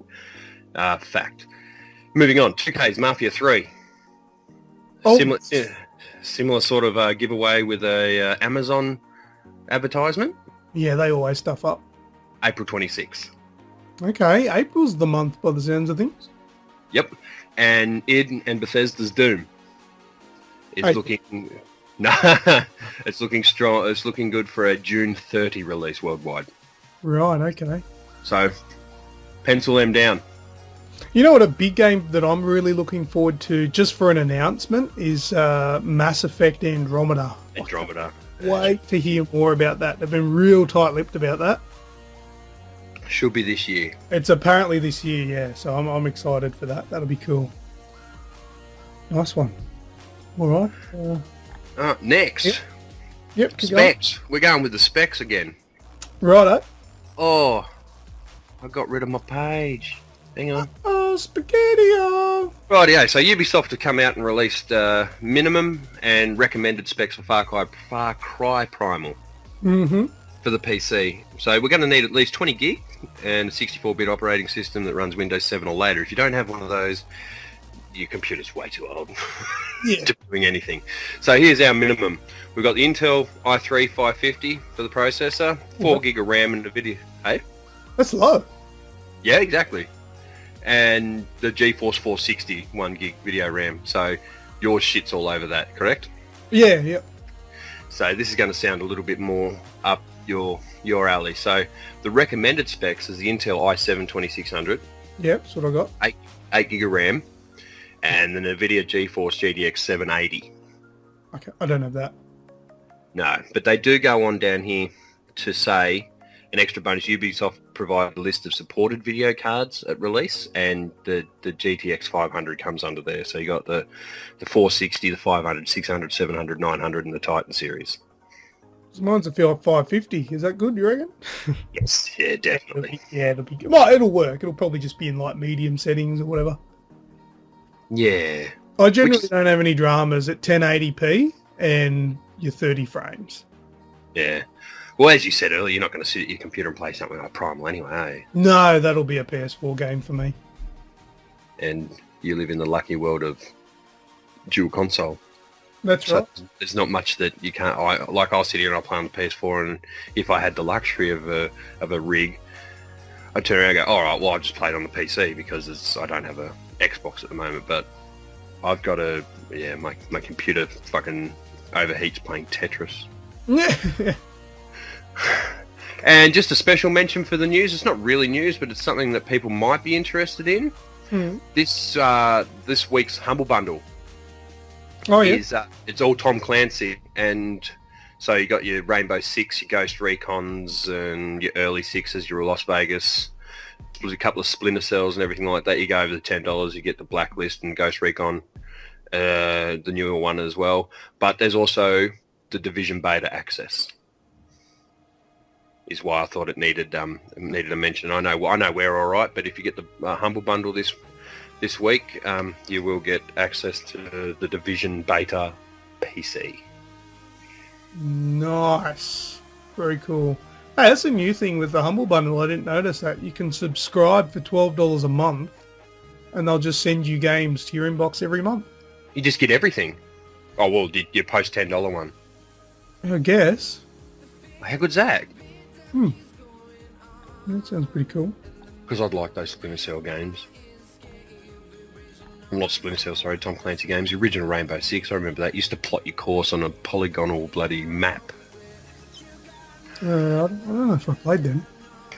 fact. Moving on, 2K's Mafia 3. Oh. Similar sort of giveaway with a Amazon advertisement. Yeah, they always stuff up. April 26th. Okay, April's the month by the sounds of things. Yep. And id and Bethesda's Doom. It's looking... No, it's looking strong. It's looking good for a June 30 release worldwide. Right, okay. So, pencil them down. You know what, a big game that I'm really looking forward to, just for an announcement, is Mass Effect Andromeda. Andromeda. Wait to hear more about that. They've been real tight-lipped about that. Should be this year. It's apparently this year, yeah, so I'm excited for that. That'll be cool. Nice one. All right. Next. Yep, keep going. Specs. We're going with the specs again. Righto. Oh, I got rid of my page. Hang on. Oh, spaghetti-o. Rightio, so Ubisoft have come out and released minimum and recommended specs for Far Cry Primal for the PC. So we're going to need at least 20 gig and a 64-bit operating system that runs Windows 7 or later. If you don't have one of those, your computer's way too old to be doing anything. So here's our minimum. We've got the Intel i3 550 for the processor, 4 gig of RAM and a video. Hey? That's low. Yeah, exactly. And the GeForce 460 1 gig video RAM. So your shit's all over that, correct? Yeah. So this is going to sound a little bit more up your alley. So the recommended specs is the Intel i7 2600. Yep, that's what I got. 8 gig of RAM. And the NVIDIA GeForce GTX 780. Okay, I don't have that. No, but they do go on down here to say an extra bonus. Ubisoft provide a list of supported video cards at release, and the GTX 500 comes under there. So you got the 460, the 500, 600, 700, 900, and the Titan series. So mine's a 550. Is that good, you reckon? Yes, yeah, definitely. It'll be good. Well, it'll work. It'll probably just be in like medium settings or whatever. Yeah. I generally don't have any dramas at 1080p and your 30 frames. Yeah. Well, as you said earlier, you're not going to sit at your computer and play something like Primal anyway, eh? No, that'll be a PS4 game for me. And you live in the lucky world of dual console. That's right. There's not much that you can't... I'll sit here and I'll play on the PS4, and if I had the luxury of a rig, I'd turn around and go, all right, well, I'll just play it on the PC because I don't have a Xbox at the moment, but I've got my computer fucking overheats playing Tetris. Yeah. And just a special mention for the news. It's not really news, but it's something that people might be interested in. This week's Humble Bundle. Oh yeah. It's all Tom Clancy, and so you got your Rainbow Six, your Ghost Recons, and your Early Sixes, your Las Vegas. There's a couple of Splinter Cells and everything like that. You go over the $10, you get the Blacklist and Ghost Recon, the newer one as well. But there's also the Division Beta access. Is why I thought it needed a mention. I know we're all right, but if you get the Humble Bundle this week, you will get access to the Division Beta PC. Nice. Very cool. Hey, that's a new thing with the Humble Bundle. I didn't notice that. You can subscribe for $12 a month, and they'll just send you games to your inbox every month. You just get everything. Oh, well, your post $10 one. I guess. How good's that? That sounds pretty cool. Because I'd like those Splinter Cell games. Not Splinter Cell, sorry, Tom Clancy games. The original Rainbow Six, I remember that. You used to plot your course on a polygonal bloody map. I don't know if I played them.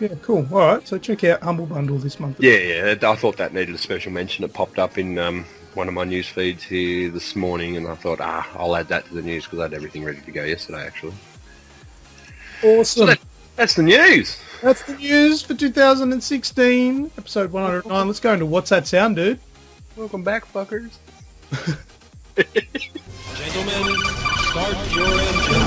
Yeah, cool. All right, so check out Humble Bundle this month. Yeah, I thought that needed a special mention. It popped up in one of my news feeds here this morning, and I thought, I'll add that to the news because I had everything ready to go yesterday, actually. Awesome. So that's the news. That's the news for 2016, episode 109. Let's go into What's That Sound, dude? Welcome back, fuckers. Gentlemen, start your engine.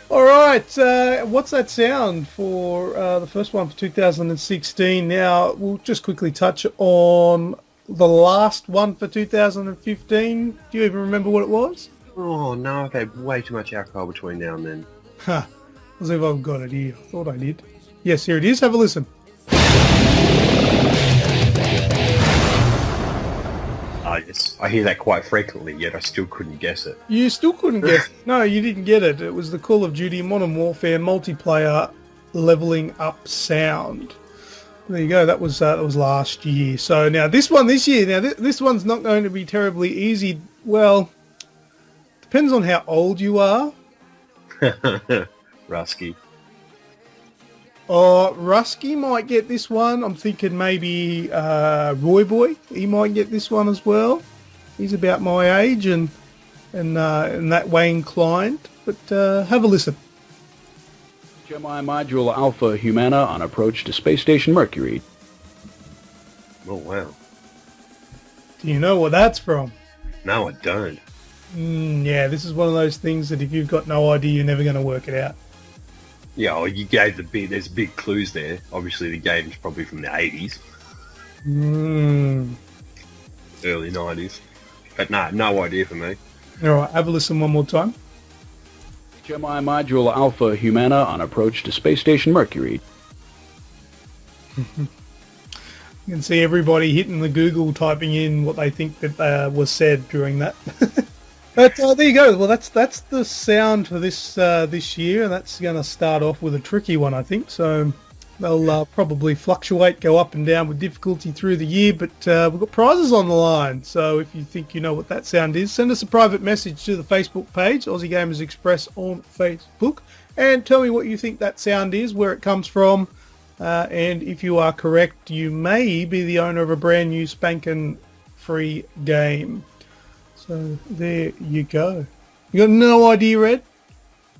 All right, What's That Sound for the first one for 2016. Now, we'll just quickly touch on the last one for 2015. Do you even remember what it was? Oh, no, I've had way too much alcohol between now and then. Huh. As if I've got it here. I thought I did. Yes, here it is. Have a listen. Yes, I hear that quite frequently, yet I still couldn't guess it. You still couldn't guess. No, you didn't get it. It was the Call of Duty Modern Warfare multiplayer leveling up sound. There you go. That was last year. So now this one this year. Now this one's not going to be terribly easy. Well, depends on how old you are. Rusky. Rusky might get this one. I'm thinking maybe Roy Boy. He might get this one as well. He's about my age and that way inclined. But have a listen. Gemini Module Alpha Humana on approach to Space Station Mercury. Oh, wow. Do you know what that's from? No, I don't. Yeah, this is one of those things that if you've got no idea, you're never going to work it out. Yeah, well, you gave there's big clues there. Obviously, the game's probably from the 80s. Early 90s. But no idea for me. All right, have a listen one more time. Gemini Module Alpha Humana on approach to Space Station Mercury. You can see everybody hitting the Google, typing in what they think that was said during that. But there you go. Well, that's the sound for this year, and that's going to start off with a tricky one, I think. So they'll probably fluctuate, go up and down with difficulty through the year, but we've got prizes on the line. So if you think you know what that sound is, send us a private message to the Facebook page, Aussie Gamers Express on Facebook, and tell me what you think that sound is, where it comes from, and if you are correct, you may be the owner of a brand new spanking free game. So there you go. You got no idea, Red?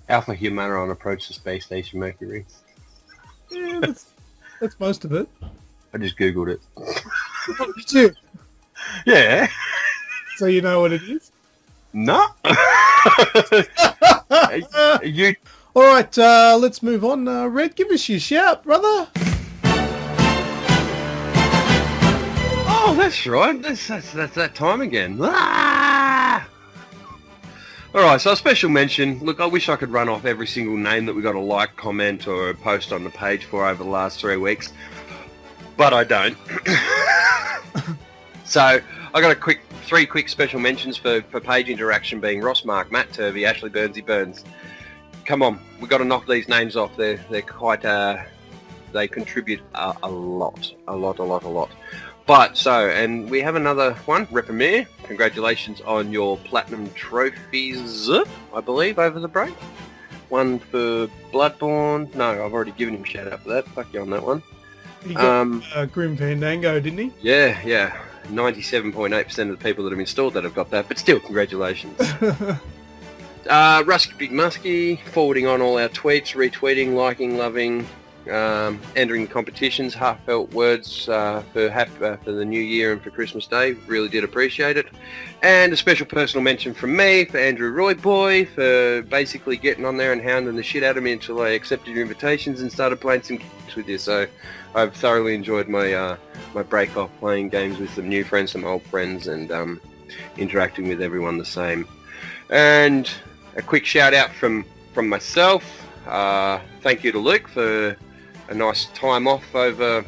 Alpha Humana on approach to Space Station Mercury. Yeah, that's most of it. I just Googled it. Did you? Yeah. So you know what it is? No. You... All right, let's move on. Red, give us your shout, brother. Oh, that's right. That's that time again. All right, so a special mention. Look, I wish I could run off every single name that we got a like, comment, or post on the page for over the last 3 weeks, but I don't. So I got three quick special mentions for page interaction, being Ross Mark, Matt Turvey, Ashley Burnsy Burns. Come on, we got to knock these names off. They're quite they contribute a lot. But and we have another one, Repamere. Congratulations on your platinum trophies, I believe, over the break. One for Bloodborne. No, I've already given him a shout out for that. Fuck you on that one. He got Grim Fandango, didn't he? Yeah. 97.8% of the people that have installed that have got that, but still, congratulations. Rusky Big Muskie, forwarding on all our tweets, retweeting, liking, loving, entering competitions, heartfelt words for the new year and for Christmas Day. Really did appreciate it. And a special personal mention from me for Andrew Roy Boy for basically getting on there and hounding the shit out of me until I accepted your invitations and started playing some games with you. So I've thoroughly enjoyed my my break off playing games with some new friends, some old friends, and interacting with everyone the same. And a quick shout out from myself. Thank you to Luke for a nice time off over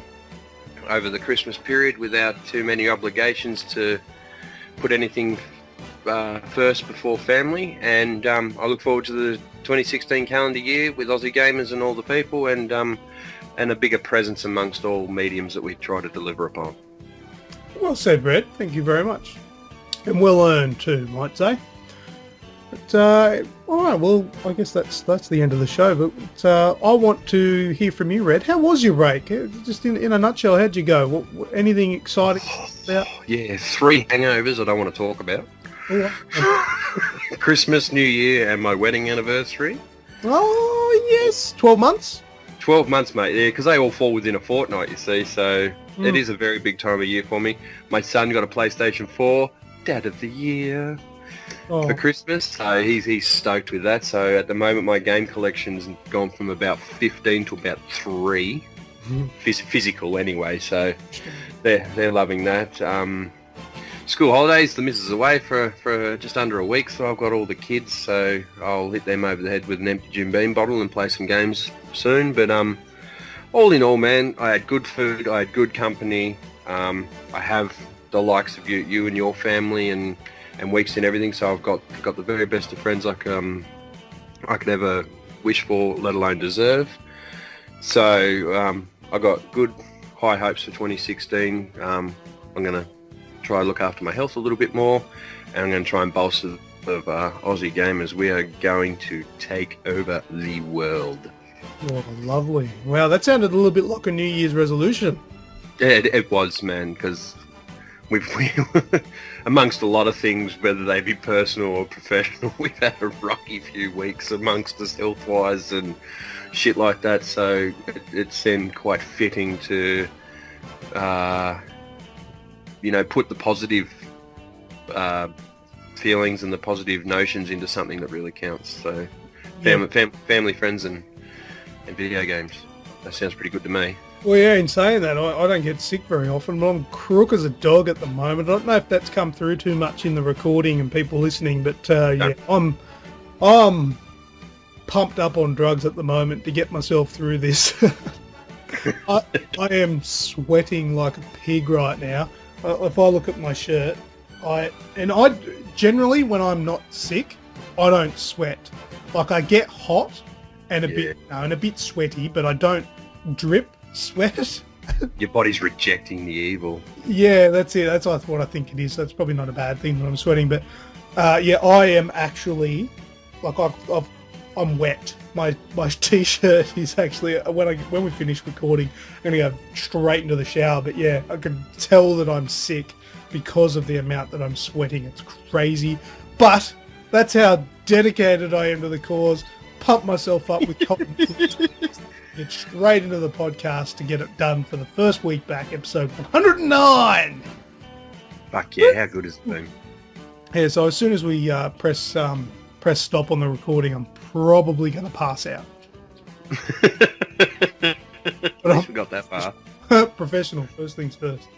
the Christmas period without too many obligations to put anything first before family, and I look forward to the 2016 calendar year with Aussie Gamers and all the people, and a bigger presence amongst all mediums that we try to deliver upon. Well said, Brett. Thank you very much. And well earned too, might say. But all right, well, I guess that's the end of the show. But I want to hear from you, Red. How was your break? Just in a nutshell, how'd you go? Anything exciting about? Yeah, 3 hangovers I don't want to talk about. Christmas, New Year, and my wedding anniversary. Oh yes, 12 months. 12 months, mate. Yeah, because they all fall within a fortnight, you see. So it is a very big time of year for me. My son got a PlayStation 4, Dad of the Year. For Christmas, so he's stoked with that. So at the moment, my game collection's gone from about 15 to about 3, physical anyway. So they're loving that. School holidays, the missus is away for just under a week, so I've got all the kids. So I'll hit them over the head with an empty Jim Beam bottle and play some games soon. But all in all, man, I had good food, I had good company. I have the likes of you and your family and weeks and everything, so I've got the very best of friends I could ever wish for, let alone deserve. So I got good high hopes for 2016. I'm going to try to look after my health a little bit more, and I'm going to try and bolster of Aussie Gamers. We are going to take over the world. Oh, lovely. Wow, that sounded a little bit like a New Year's resolution. Yeah, it was, man, because we amongst a lot of things, whether they be personal or professional, we've had a rocky few weeks amongst us health-wise and shit like that. So it seemed quite fitting to, put the positive feelings and the positive notions into something that really counts. So family, friends, and video games. That sounds pretty good to me. Well, yeah, in saying that, I don't get sick very often, but I'm crook as a dog at the moment. I don't know if that's come through too much in the recording and people listening, but yeah, I'm pumped up on drugs at the moment to get myself through this. I am sweating like a pig right now. If I look at my shirt, I generally, when I'm not sick, I don't sweat. Like, I get hot and a bit sweaty, but I don't drip sweat. Your body's rejecting the evil. Yeah, that's it. That's what I think it is. That's probably not a bad thing when I'm sweating, but yeah, I am actually like I'm wet. My t-shirt is actually when we finish recording, I'm gonna go straight into the shower. But yeah, I can tell that I'm sick because of the amount that I'm sweating. It's crazy, but that's how dedicated I am to the cause. Pump myself up with cotton. Get straight into the podcast to get it done for the first week back, episode 109. Fuck yeah, how good has it been? Yeah, so as soon as we press stop on the recording, I'm probably going to pass out. At least we got that far. Professional, first things first.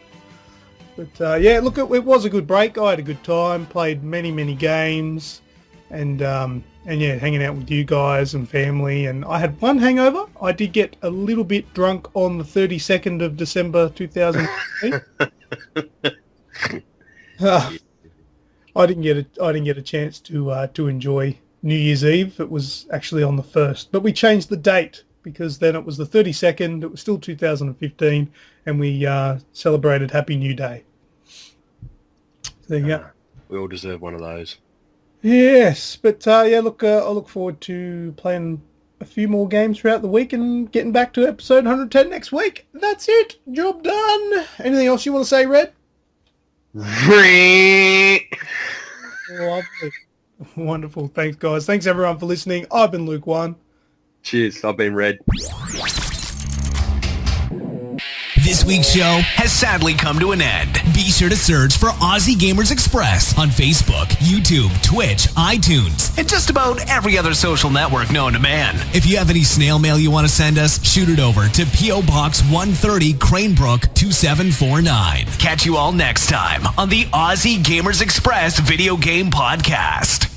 But yeah, look, it was a good break. I had a good time, played many games, and yeah, hanging out with you guys and family. And I had one hangover. I did get a little bit drunk on the 32nd of December 2018. I didn't get a chance to enjoy New Year's Eve. It was actually on the 1st, but we changed the date because then it was the 32nd. It was still 2015, and we celebrated Happy New Day. So there you go. We all deserve one of those. Yes, but yeah, look, I look forward to playing a few more games throughout the week and getting back to episode 110 next week. That's it. Job done. Anything else you want to say, Red? Lovely. Wonderful. Thanks, guys. Thanks, everyone, for listening. I've been LewkOne. Cheers. I've been Red. This week's show has sadly come to an end. Be sure to search for Aussie Gamers Express on Facebook, YouTube, Twitch, iTunes, and just about every other social network known to man. If you have any snail mail you want to send us, shoot it over to P.O. Box 130, Cranebrook 2749. Catch you all next time on the Aussie Gamers Express Video Game Podcast.